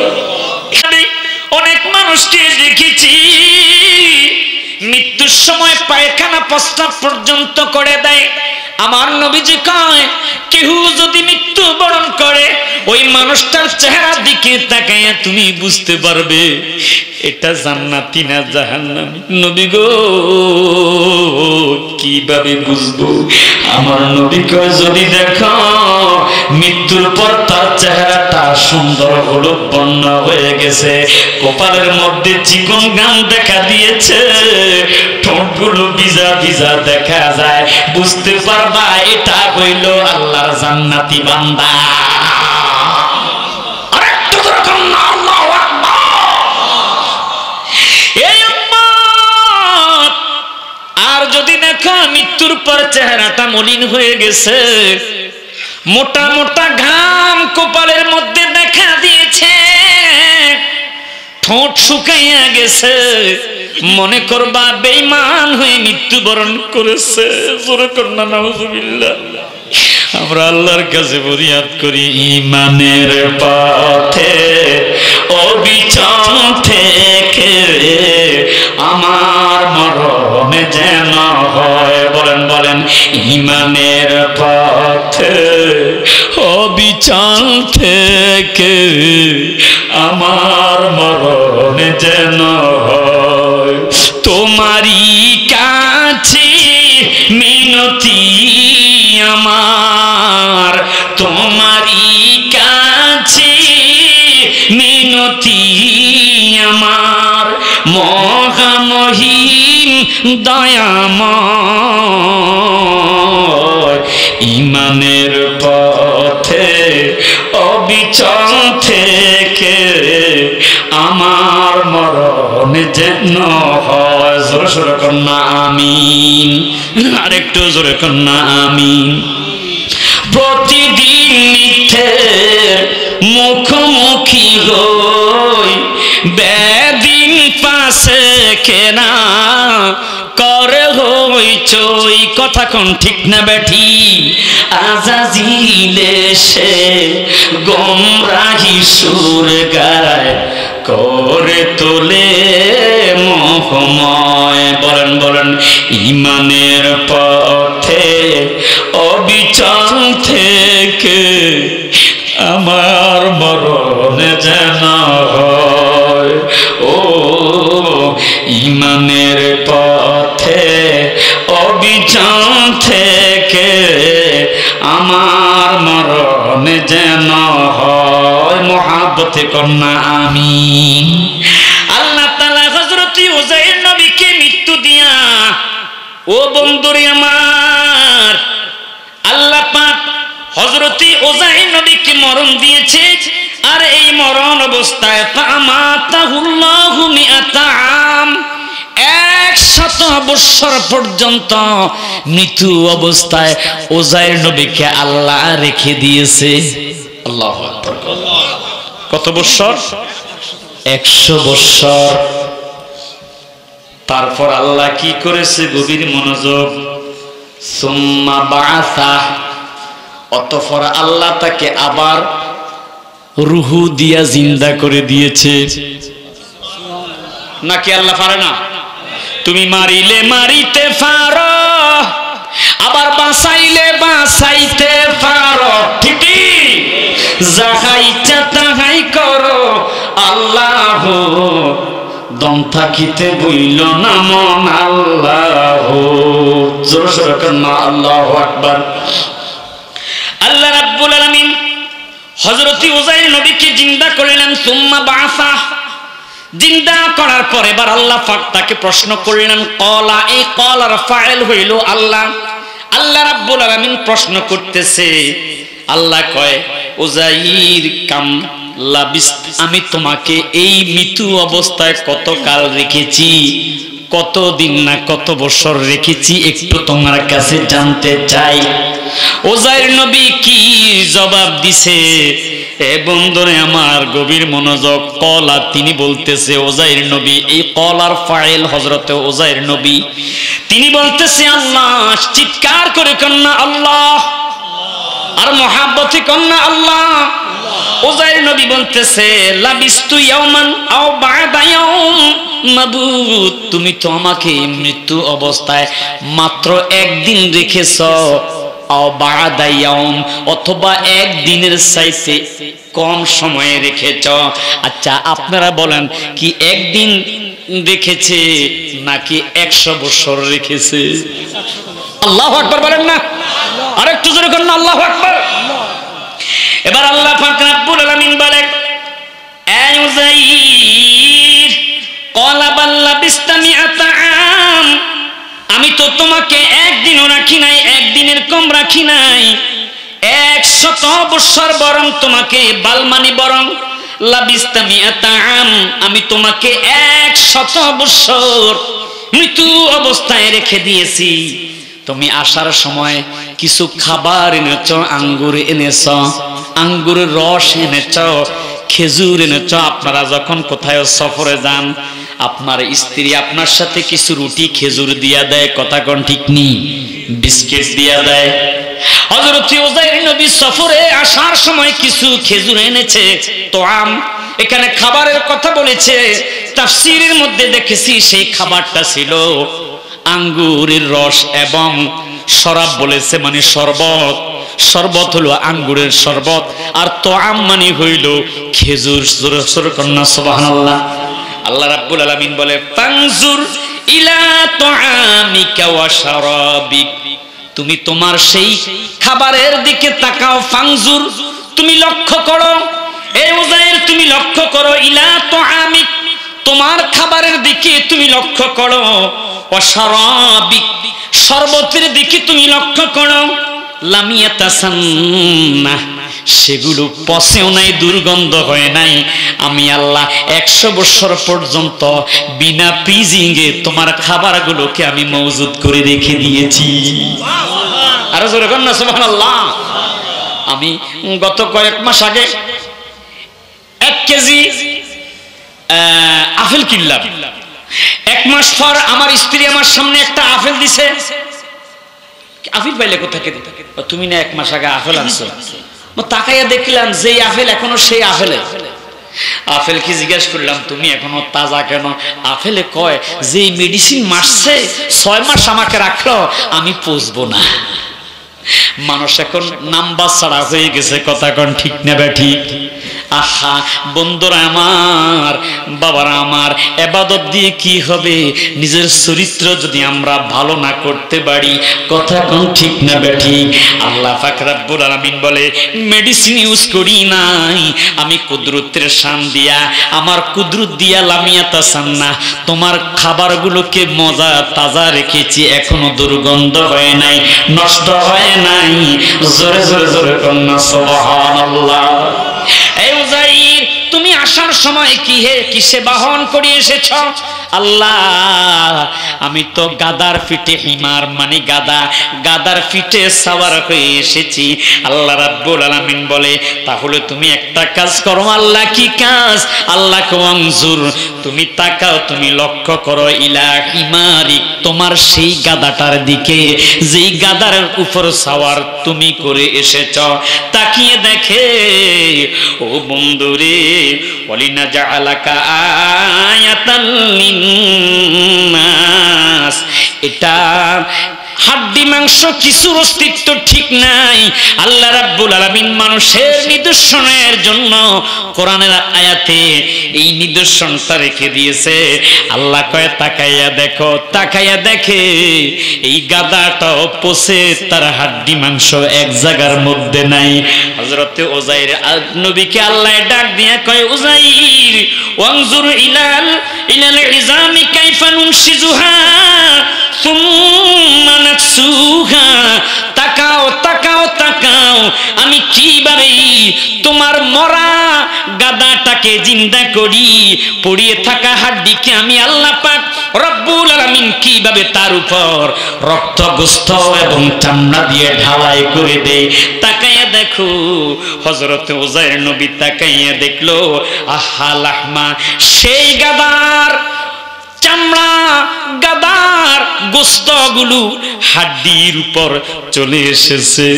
Speaker 2: অনেক মানুষকে দেখেছি মৃত্যুর সময় পায়খানা প্রস্রাব পর্যন্ত করে দেয়। আমার নবীজি কয়, কেহ যদি মৃত্যুবরণ করে ওই মানুষটার চেহারার দিকে তাকাইয়া তুমি বুঝতে পারবে এটা জান্নাতি না জাহান্নামী। নবী গো, কিভাবে বুঝবো? আমার নবী কয়, যদি দেখো মৃত্যুর পর তার চেহারাটা সুন্দর হলুদ বর্ণ হয়ে গেছে, কপালের মধ্যে চিকন গান দেখা দিয়েছে, ঠোঁটগুলো ভিজা ভিজা দেখা যায়, বুঝতে পারবা এটা হইল আল্লাহর জান্নাতি বান্দা। আরেকটু যখন আল্লাহু আকবার। এই উম্মত, আর যদি দেখো মৃত্যুর পর চেহারাটা মলিন হয়ে গেছে, মোটা মোটা ঘাম কপালের মধ্যে দেখা দিয়েছে, ঠোঁট শুকাইয়া গেছে, মনে করবা বেঈমান হয়ে মৃত্যুবরণ করেছে। জোরে করনা নাউজুবিল্লাহ। আমরা আল্লাহর কাছে ফরিয়াদ করি, ঈমানের পথে অবিচল থেকে আমার মরণ যেন হয়। বলেন বলেন, ঈমানের পথে অবিচল থেকে আমার মরণ যেন হয়। তোমারই কাছে মিনতি আমার, তোমারই কাছে মিনতি আমার, মহামহিম দয়াময়, ঈমানের পথে অবিচল থেকে আমার মরণ যেন হয়। জোরে সোরে কন্যা আমিন, আরেকটু জোরে কন্যা আমিন। প্রতিদিন মিথ্যের মুখোমুখি হই, বেদিন পাশে কেনা করে হই চই, কথা কোন ঠিক না বেঠি? আজাজিলে সে গোমরাহি সুর গায়, করে তোলে মোহময়। বলেন বলেন, ইমানের পথে অবিচল থেকে আমার মরণ যেন হয়। ও ইমানের পথে অবিচল থেকে আমার মরণ যেন হয়। মহাব্বতে কন্যা আমিন। আল্লাহ তাআলা হযরত উযাইর নবীকে মৃত্যু দিয়া, ও বন্ধুরে আমার, আল্লাহ পাক হযরত উযাইর নবীকে মরণ দিয়েছে। আর এই মরণ অবস্থায় ফামাতাহুল্লাহু মিআতা আম, 100 বছর পর্যন্ত মৃত্যু অবস্থায় উযাইর নবীকে আল্লাহ রেখে দিয়েছে। আল্লাহু আকবার। কত বছর? 100 বছর। তারপর আল্লাহ কি করেছে? গভীর মনোযোগ। সুম্মা বাআসা, অতঃপর আল্লাহ তাকে আবার রুহু দিয়া জিন্দা করে দিয়েছে। নাকি আল্লাহ পারে না? তুমি মারিলে মারিতে পারো, আবার বাঁচাইলে বাঁচাইতে পারো, ঠিক? যাহাই ইচ্ছা তাহাই করো, আল্লাহ দম থাকিতে বইল না মন আল্লাহ। জোরে সোরে কন্যা আল্লাহু আকবার। আল্লাহ রাব্বুল আলামিন হযরত উযাইর নবীকে জিন্দা করলেন। সুম্মা বাআসা, জিন্দা করার পর এবার আল্লাহ পাক তাকে প্রশ্ন করলেন। ক্বালা, এই ক্বালার ফাইল হইল আল্লাহ। আল্লাহ রাব্বুল আলামিন প্রশ্ন করতেছে। আল্লাহ কয়, উযাইর কাম লাবিস, আমি তোমাকে এই মৃত্যু অবস্থায় কত কাল রেখেছি, কত দিন না কত বছর রেখেছি, একটু তোমার কাছে জানতে চাই। উযাইর নবী কি জবাব দিছে? এ বন্ধুরে আমার, গভীর মনোযোগ। কলা, তিনি বলতেছে উযাইর নবী, এই কলার ফাইল হযরত উযাইর নবী, তিনি বলতেছে আল্লাহ। চিৎকার করে কন্যা আল্লাহ, আর মহাব্বতে কন্যা আল্লাহ। উযাইর নবী বলতেছে, লাবিস্তু ইয়াওমান আও বা'দা ইয়াওম মাবুত, তুমি তো আমাকে মৃত্যু অবস্থায় মাত্র একদিন রেখেছো, আও বা'দা ইয়াওম, অথবা একদিনের চাইতে কম সময়ে রেখেছ। আচ্ছা আপনারা বলেন, কি একদিন রেখেছে নাকি 100 বছর রেখেছে? আল্লাহু আকবার বলেন না? আরেকটু জোরে করেন না আল্লাহু আকবার। এবার আল্লাহ পাক রব্বুল আলামিন বলেন, এ উযাইর, ক্বালা বাল লাবিস্তা মিআতা আম, আমি তো তোমাকে একদিনও রাখি নাই, একদিনের কম রাখি নাই, 100 বছর বরং তোমাকে, বালমানি বরং লাবিস্তা মিআতা আম, আমি তোমাকে 100 বছর মৃত্যু অবস্থায় রেখে দিয়েছি। তুমি আসার সময় কিছু খাবার এনেছ, আঙ্গুর এনেছ, আঙ্গুরের রস এনেছ, খেজুর এনেছ। আপনারা যখন কোথায় সফরে যান, আপনার স্ত্রী আপনার সাথে কিছু রুটি খেজুর দিয়া দেয়, কথা কোন ঠিক নেই? বিস্কিট দিয়া দেয়। হযরত উযাইর নবী সফরে আসার সময় কিছু খেজুর এনেছে, তোআম, এখানে খাবারের কথা বলেছে। তাফসীরের মধ্যে দেখেছি সেই খাবারটা ছিল আঙ্গুরের রস এবং শরাব বলেছে, মানে শরবত। শরবত হলো আঙ্গুরের শরবত, আর তোআম মানে হইল খেজুর। জোরে কন্যা সুবহানাল্লাহ। আল্লাহ রাব্বুল আলামিন বলে, ফানজুর ইলা তোআমিকা ওয়া শারাবিক, তুমি তোমার সেই খাবারের দিকে তাকাও। ফানজুর, তুমি লক্ষ্য করো। এই উযাইর, তুমি লক্ষ্য করো। ইলা তোআমিক, তোমার খাবারের দিকে তুমি লক্ষ্য করো। ওয়া শারাবিক, শরবতের দিকে তুমি লক্ষ্য করো। লাম ইয়াতাসান্না, সেগুলো পচেও নাই, দুর্গন্ধ হয় নাই, আমি আল্লাহ 100 বছর পর্যন্ত বিনা ফ্রিজিংয়ে তোমার খাবারগুলোকে আমি মজুদ করে রেখে দিয়েছি। আরো জোরে বলুন না সুবহানাল্লাহ। আমি গত কয়েক মাস আগে 1 কেজি আপেল কিনলাম। 1 মাস পর আমার স্ত্রী আমার সামনে একটা আপেল দিছে। আপেল পাইলে কোথাকে? তুমি না 1 মাস আগে আপেল আনছো। তাকাইয়া দেখলাম যে আপেল এখনো সেই আপেলে। আপেল কি জিজ্ঞেস করলাম তুমি এখনো তাজা কেন? আপেলে কয় যে মেডিসিন মারছে 6 মাস আমাকে রাখলো, আমি পচবো না। মানুষ এখন নাম্বার ছাড়া হয়ে গেছে, কথা কোন ঠিক না ঠিক? আহা বন্ধুরা আমার, বাবারা আমার, ইবাদত দিয়ে কি হবে? নিজের চরিত্র যদি আমরা ভালো না করতে পারি, কথা কোন ঠিক না ঠিক? আল্লাহ পাক রব্বুল আলামিন বলে মেডিসিন ইউজ করি নাই, আমি কুদরতের শান দিয়া, আমার কুদরত দিয়া লামিয়াতা সান্না তোমার খাবারগুলোকে মজা তাজা রেখেছি, এখনো দুর্গন্ধ হয় নাই, নষ্ট হয় নাই। জোরে জোরে জোরে কন্যা সুবহানাল্লাহ। এই উযাইর, তুমি আসার সময় কি হে কিসে বাহন করে এসেছ? আল্লাহ আমি তো গাদার পিঠে, হিমার মানে গাদা, গাদার পিঠে সাওয়ার হয়ে এসেছি। আল্লাহ রাব্বুল আলামিন বলে তাহলে তুমি একটা কাজ করো। আল্লাহ কি কাজ? আল্লাহ কওয়ানজুর, তুমি তাকাও, তুমি লক্ষ্য করো, ইলা হিমারিক, তোমার সেই গাদাটার দিকে যেই গাদার উপর সাওয়ার তুমি করে এসেছ। তাকিয়ে দেখে ও বন্ধুরে, ওয়ালিনা জাআলাকা আয়াতাল লিন্নাস, এটা হাড্ডি মাংস কিছুর অস্তিত্ব ঠিক নাই। আল্লাহ রাব্বুল আলামিন মানুষের নিদর্শনের জন্য কোরআনের আয়াতে এই নিদর্শনটা রেখে দিয়েছে। আল্লাহ কয় তাকাইয়া দেখো, তাকাইয়া দেখে এই গাদাটাও পচে, তার হাড্ডি মাংস এক জায়গার মধ্যে নাই। হযরতে উযাইর নবীকে আল্লাহ ডাক দিয়া কয় উযাইর ওয়ানজুর ইলাল ইজামি কাইফা নুনশিজুহা সুম্মা নাকসুহা, তাকাও তাকাও তাকাও, আমি কিভাবে তোমার মরা গাদাটাকে জিন্দা করি, পড়িয়ে থাকা হাড্ডিকে আমি আল্লাহ পাক রব্বুল আলামিন কিভাবে তার উপর রক্ত গোস্ত এবং চামড়া দিয়ে ঢালাই করে দেয়। তাকাইয়া দেখো, হযরত উযাইর নবী তাকাইয়া দেখলো, আহা লাহমা, সেই গাদার চামড়া, গাদার গোস্তগুলো হাড্ডির উপর চলে এসেছে,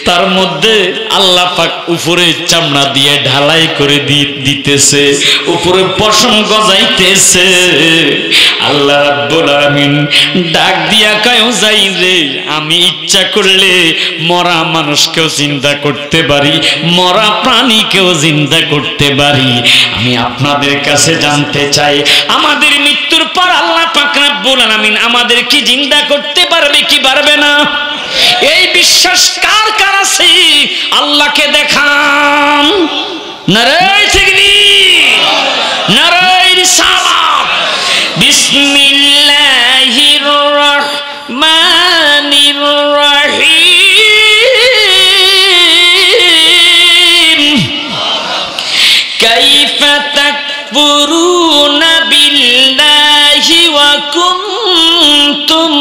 Speaker 2: তার মধ্যে আল্লাহ পাক উপরে চামড়া দিয়ে ঢালাই করে দিতেছে, উপরে পশম গজাইতেছে। আল্লাহ রাব্বুল আলামিন ডাক দিয়া কয় উযাইর রে, আমি ইচ্ছা করলে মরা মানুষকেও জিন্দা করতে পারি, মরা প্রাণীকেও জিন্দা করতে পারি। আমি আপনাদের কাছে জানতে চাই, আমাদের মৃত্যুর পর আল্লাহ পাক রব্বুল আলামিন আমাদের কি জিন্দা করতে পারবে কি পারবে না? এই বিশ্বাস কার কার আছে? আল্লাহকে দেখান। নারায়ে তাকবীর, নারায়ে রিসালাত। বিসমিল্লাহির রহমানির রহিম। কাইফা তাকফুরুনা বিল্লাহি ওয়া কুনতুম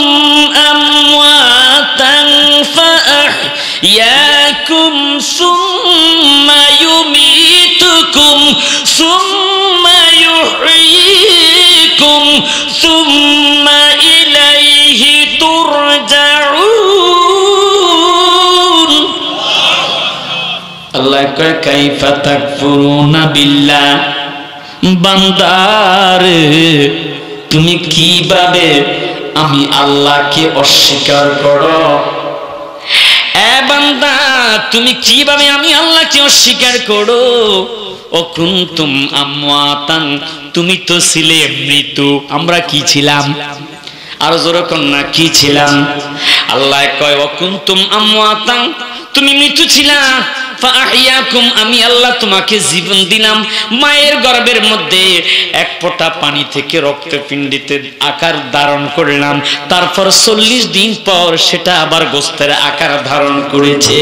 Speaker 2: আমওয়াতান ফাআহইয়াকুম সুম্মা ইউমীতুকুম সুম্মা ইউহয়ীকুম সুম্মা ইলাইহি তুরজাউন। আল্লাহ কয় কাইফা তাকফুরুনা বিল্লাহ, বান্দারে তুমি কিভাবে আমি আল্লাহকে অস্বীকার করো? এ বান্দা, তুমি কিভাবে আমি আল্লাহকে অস্বীকার করো? ও কুনতুম আমওয়াতান, তুমি তো ছিলে মৃত্যু। আমরা কি ছিলাম? আর জোরে কন্যা কি ছিলাম? আল্লাহ কয় ও কুনতুম আমওয়াতান, তুমি মৃত্যু ছিলা। ফাআহইয়াকুম, আমি আল্লাহ তোমাকে জীবন দিলাম। মায়ের গর্ভের মধ্যে এক ফোঁটা পানি থেকে রক্তপিণ্ডিতে আকার ধারণ করলাম, তারপর 40 দিন পর সেটা আবার গোস্তের আকার ধারণ করেছে।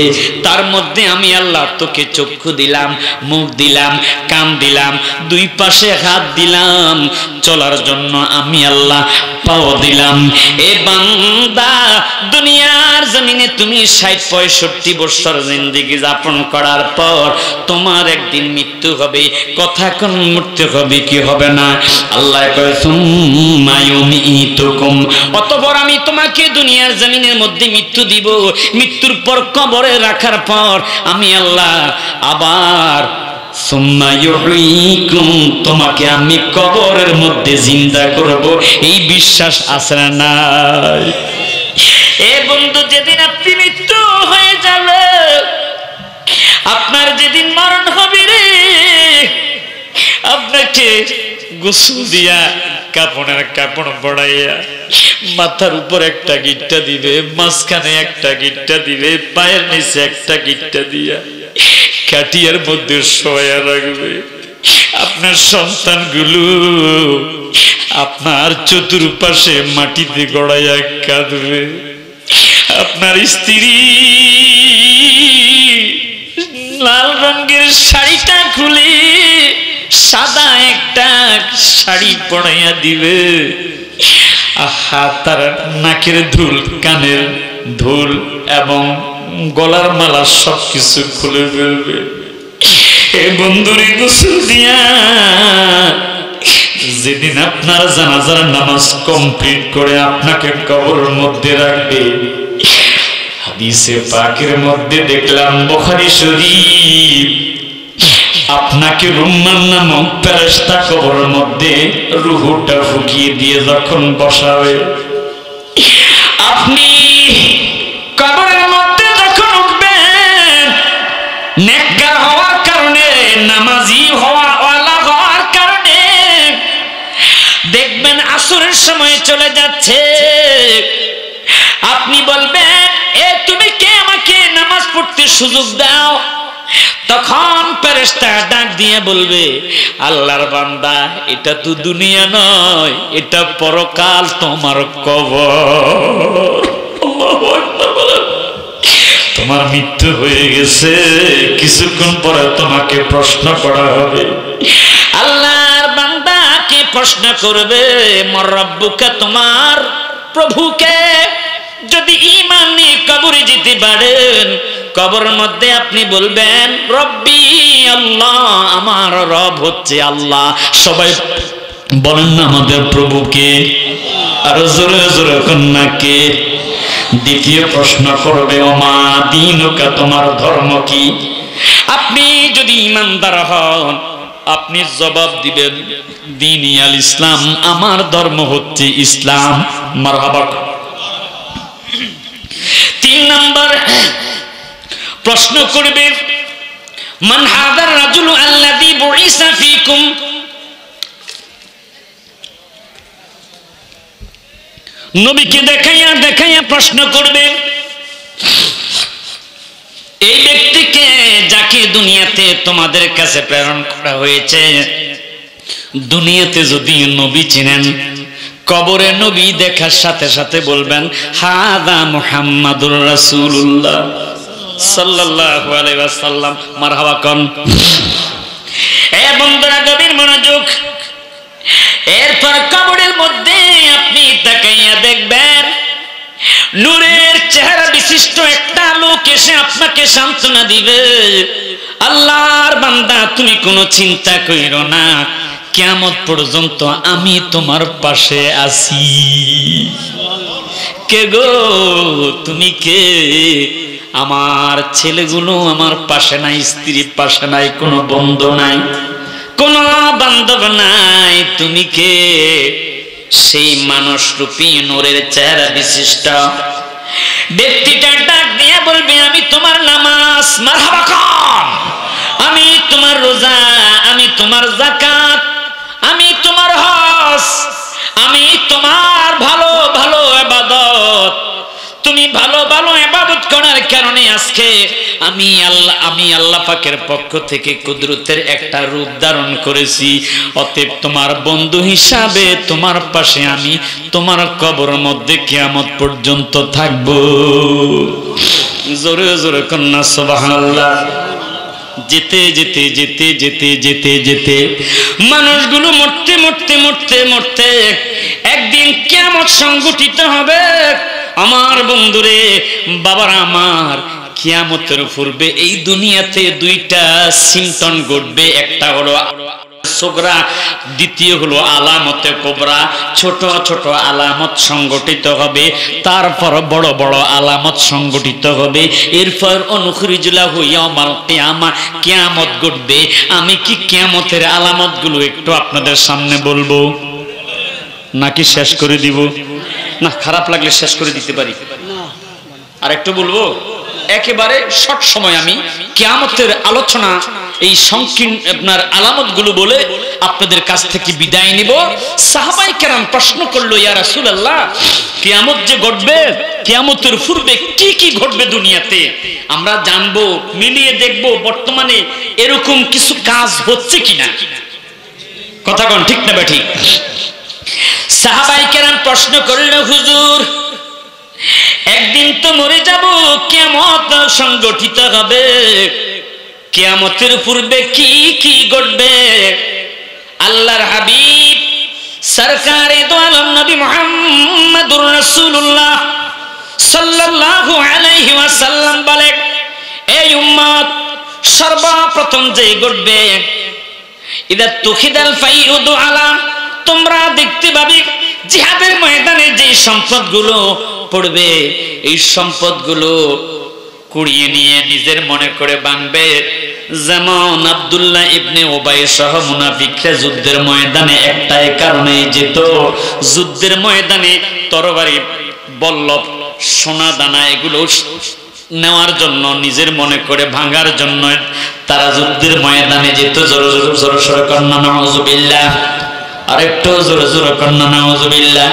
Speaker 2: তার মধ্যে আমি আল্লাহ তোকে চক্ষু দিলাম, মুখ দিলাম, কান দিলাম, দুই পাশে হাত দিলাম, চলার জন্য আমি আল্লাহ পাও দিলাম। এ বান্দা, দুনিয়ার জমিনে তুমি 60-65 বছর জিন্দেগি যাপন করার পর তোমার একদিন মৃত্যু হবে। কথা কোন মৃত্যু হবে কি হবে না? আল্লাহ কয় সুম্মা ইউমীতুকুম, অতঃপর আমি তোমাকে দুনিয়ার জমিনের মধ্যে মৃত্যু দিব। মৃত্যুর পর কবরে রাখার পর আমি আল্লাহ আবার সুম্মা ইউহয়ীকুম, তোমাকে আমি কবরের মধ্যে জিন্দা করব। এই বিশ্বাস আছে না নাই? এ বন্ধু, যেদিন আপনি মৃত্যু হয়ে যাবে, আপনার যেদিন মরণ হবে রে, আপনাকে গোসল দিয়া কাপড়ের কাপড় পড়াইয়া মাথার উপর একটা গিট্টা দিবে, মাঝখানে একটা গিট্টা দিবে, পায়ের নিচে একটা গিট্টা দিয়া কাটিয়ার মধ্যে শোয়া রাখবে। আপনার সন্তানগুলো আপনার চতুর্পাশে মাটিতে গড়াইয়া কাঁদবে। আপনার স্ত্রী লাল রঙের শাড়িটা খুলে সাদা একটা শাড়ি পরাইয়া দিবে। আহা, তার নাকের ধুল, কানের ধুল এবং গলার মালা সবকিছু খুলে ফেলবে। এ বন্ধুরে, গোসল দিয়া যেদিন আপনার জানাজার নামাজ কমপ্লিট করে আপনাকে কবরের মধ্যে রাখবে, হাদিসে পাকের মধ্যে দেখলাম, বুখারী শরীফ, আপনাকে রুম্মান নামক ফেরেশতা কবরের মধ্যে রূহটা ফুকিয়ে দিয়ে যখন বসাবে, আপনি কবরের মধ্যে যখন উঠবেন, নেককার হওয়ার কারণে, নামাজি হওয়াওয়ালা হওয়ার কারণে দেখবেন আসরের সময় চলে যাচ্ছে। আপনি বলবেন, এ তুমি কে, আমাকে নামাজ পড়তে সুযোগ দাও। তখন ফেরেশতা ডাক দিয়ে বলবে, আল্লাহর বান্দা, এটা তো দুনিয়া নয়, এটা পরকাল, তোমার কবর। আল্লাহু আকবার বলেন। তোমার মৃত্যু হয়ে গেছে, কিছুক্ষণ পরে তোমাকে প্রশ্ন করা হবে। আল্লাহর বান্দাকে প্রশ্ন করবে, মর রব্বুকা, তোমার প্রভুকে। যদি ঈমান নিয়ে কবরে যেতে পারেন, কবরের মধ্যে আপনি বলবেন, রব্বি আল্লাহ, আমার রব হচ্ছে আল্লাহ। সবাই বলেন না আমাদের প্রভুকে, আর জোরে জোরে কন্যাকে। দ্বিতীয় প্রশ্ন করবে, ওমা দীনুকা, তোমার ধর্ম কি? আপনি যদি ঈমানদার হন, আপনি জবাব দিবেন, দীনি আল ইসলাম, আমার ধর্ম হচ্ছে ইসলাম। মারহাবা। 3 নম্বর প্রশ্ন করবে, মান হাদার রাজুলু আল্লাযী বুইসা ফীকুম, নবীকে দেখাইয়া দেখাইয়া প্রশ্ন করবে, এই ব্যক্তিকে যাকে দুনিয়াতে তোমাদের কাছে প্রেরণ করা হয়েছে। দুনিয়াতে যদি নবী চিনেন, কবরে নবী দেখার সাথে সাথে বলবেন, হাদা মুহাম্মাদুর রাসূলুল্লাহ সাল্লাল্লাহু আলাইহি ওয়াসাল্লাম। মারহাবা কোন। এ বন্ধুরা, গভীর মনোযোগ। এরপর কবরের মধ্যে আপনি তাকাইয়া দেখবেন, নূরের চেহারা বিশিষ্ট একটা লোক এসে আপনাকে সান্ত্বনা দিবে, আল্লাহর বান্দা, তুমি কোনো চিন্তা কইরো না, কিয়ামত পর্যন্ত আমি তোমার পাশে আছি। কে গো তুমি? কে? আমার ছেলেগুলো আমার পাশে নাই, স্ত্রী পাশে নাই, কোনো বন্ধু নাই, কোনো বান্ধব নাই। তুমি কে? সেই মানুষ রূপী নূরের চেহারা বিশিষ্ট ব্যক্তিটা ডাক দিয়ে বলবে, আমি তোমার নামাজ, মারহাবা খান, আমি তোমার রোজা, আমি তোমার যাকাত, আমি তোমার হজ, আমি তোমার ভালো ভালো ইবাদত, তুমি ভালো ভালো ইবাদত খেয়ানত করার কারণে আজকে আমি আল্লাহ পাকের পক্ষ থেকে কুদরতের একটা রূপ ধারণ করেছি। অতএব তোমার বন্ধু হিসাবে তোমার পাশে আমি তোমার কবরের মধ্যে কিয়ামত পর্যন্ত থাকব। জোরে জোরে কন্যা সুবহানাল্লাহ। যেতে যেতে যেতে যেতে যেতে যেতে মানুষগুলো মরতে মরতে মরতে মরতে একদিন কিয়ামত সংঘটিত হবে। আমার বন্ধুরে, বাবারা আমার, কিয়ামতের পূর্বে এই দুনিয়াতে দুইটা সিমটন ঘটবে। একটা হলো সুগরা, দ্বিতীয় হলো আলামতে কুবরা। ছোট ছোট আলামত সংগঠিত হবে, তারপর বড় বড় আলামত সংগঠিত হবে। এরপর অনুখরিজুল্লাহু ইয়াউমাল কিয়ামা, কিয়ামত ঘটবে। আমি কি কিয়ামতের আলামতগুলো একটু আপনাদের সামনে বলবো নাকি শেষ করে দিব? না, খারাপ লাগলে শেষ করে দিতে পারি, আর একটু বলবো। একেবারে শর্ট সময় আমি কিয়ামতের আলোচনা, এই সংকীর্ণ আপনার আলামতগুলো বলে আপনাদের কাছ থেকে বিদায় নিব। সাহাবায়ে কেরাম প্রশ্ন করলো, ইয়া রাসূলুল্লাহ, কিয়ামত যে ঘটবে, কিয়ামতের পূর্বে কি কি ঘটবে দুনিয়াতে আমরা জানবো, মিলিয়ে দেখব বর্তমানে এরকম কিছু কাজ হচ্ছে কিনা। কথা কোন ঠিক না বেঠিক? সাহাবায়ে কেরাম প্রশ্ন করলো, হুজুর একদিন তো মরে যাব, কিয়ামত সংগঠিত হবে, কিয়ামতের পূর্বে কি কি ঘটবে? আল্লাহর হাবিব সরকারে দো আলম নবী মুহাম্মদুর রাসূলুল্লাহ সাল্লাল্লাহু আলাইহি ওয়াসাল্লাম বলে, এই উম্মত, সর্বপ্রথম যে ঘটবে, ইদা তুখিদাল ফাইউদু আলা, তোমরা দেখতে পাবে জিহাদের ময়দানে যে সম্পদগুলো পড়বে, এই সম্পদগুলো কুড়িয়ে নিয়ে নিজের মনে করে বানবে। যেমন আব্দুল্লাহ ইবনে উবাই সহ মুনাফিকরা যুদ্ধের ময়দানে একটাই কারণে যেত, যুদ্ধের ময়দানে তরবারি, বল্লভ, সোনা দানা এগুলো নেওয়ার জন্য, নিজের মনে করে ভাঙার জন্য তারা যুদ্ধের ময়দানে যেত। জোরে জোরে জোরে কন্না নাউযুবিল্লাহ, আরেকটু জোরে জোরে কন্না নাউযুবিল্লাহ।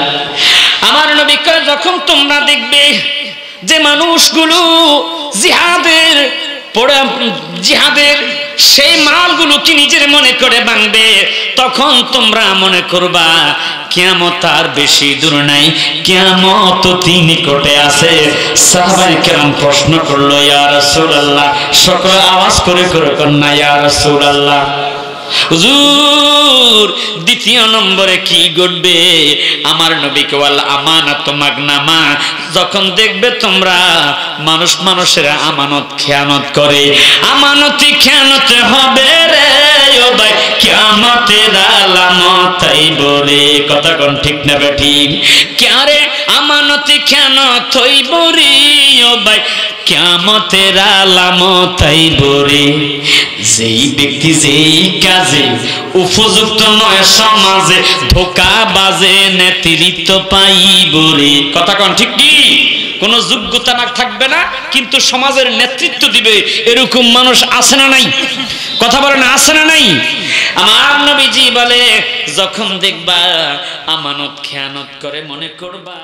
Speaker 2: আমার নবী কয়, যখন তোমরা দেখবে যে মানুষগুলো জিহাদের সেই মালগুলো কি নিজের মনে করে বানবে, তখন তোমরা মনে করবা কিয়ামত আর বেশি দূর নাই, কিয়ামত অতি নিকটে আছে। সাহাবায়ে কেরাম প্রশ্ন করলো, ইয়া রাসূলুল্লাহ, সকলে আওয়াজ করে করে কন্যা ইয়া রাসূলুল্লাহ, হুজুর দ্বিতীয় নম্বরে কি ঘটবে? আমার নবীকে ওয়াল আমানাত মাগনামা, যখন দেখবে তোমরা মানুষের আমানত খেয়ানত করে, আমানতি খেয়ানত হবে রে ও ভাই, কিয়ামতের আলামত হইব রে। কথা কোন ঠিক না বেঠিক? কারে আমানতি খেয়ানত হইব রে ও ভাই, কিয়ামতের আলামত হইব রে। যেই ব্যক্তি যেই কাজে উপযুক্ত নয়, সমাজে ধোকা বাজে নেতৃত্ব পাইব রে। কথা কোন ঠিক কি? কোন যোগ্যতা না থাকবে না, কিন্তু সমাজের নেতৃত্ব দিবে, এরকম মানুষ আছে না নাই? কথা বলেন, আছে না নাই? আমার নবীজি বলে, যখন দেখবা আমানত খেয়ানত করে, মনে করবা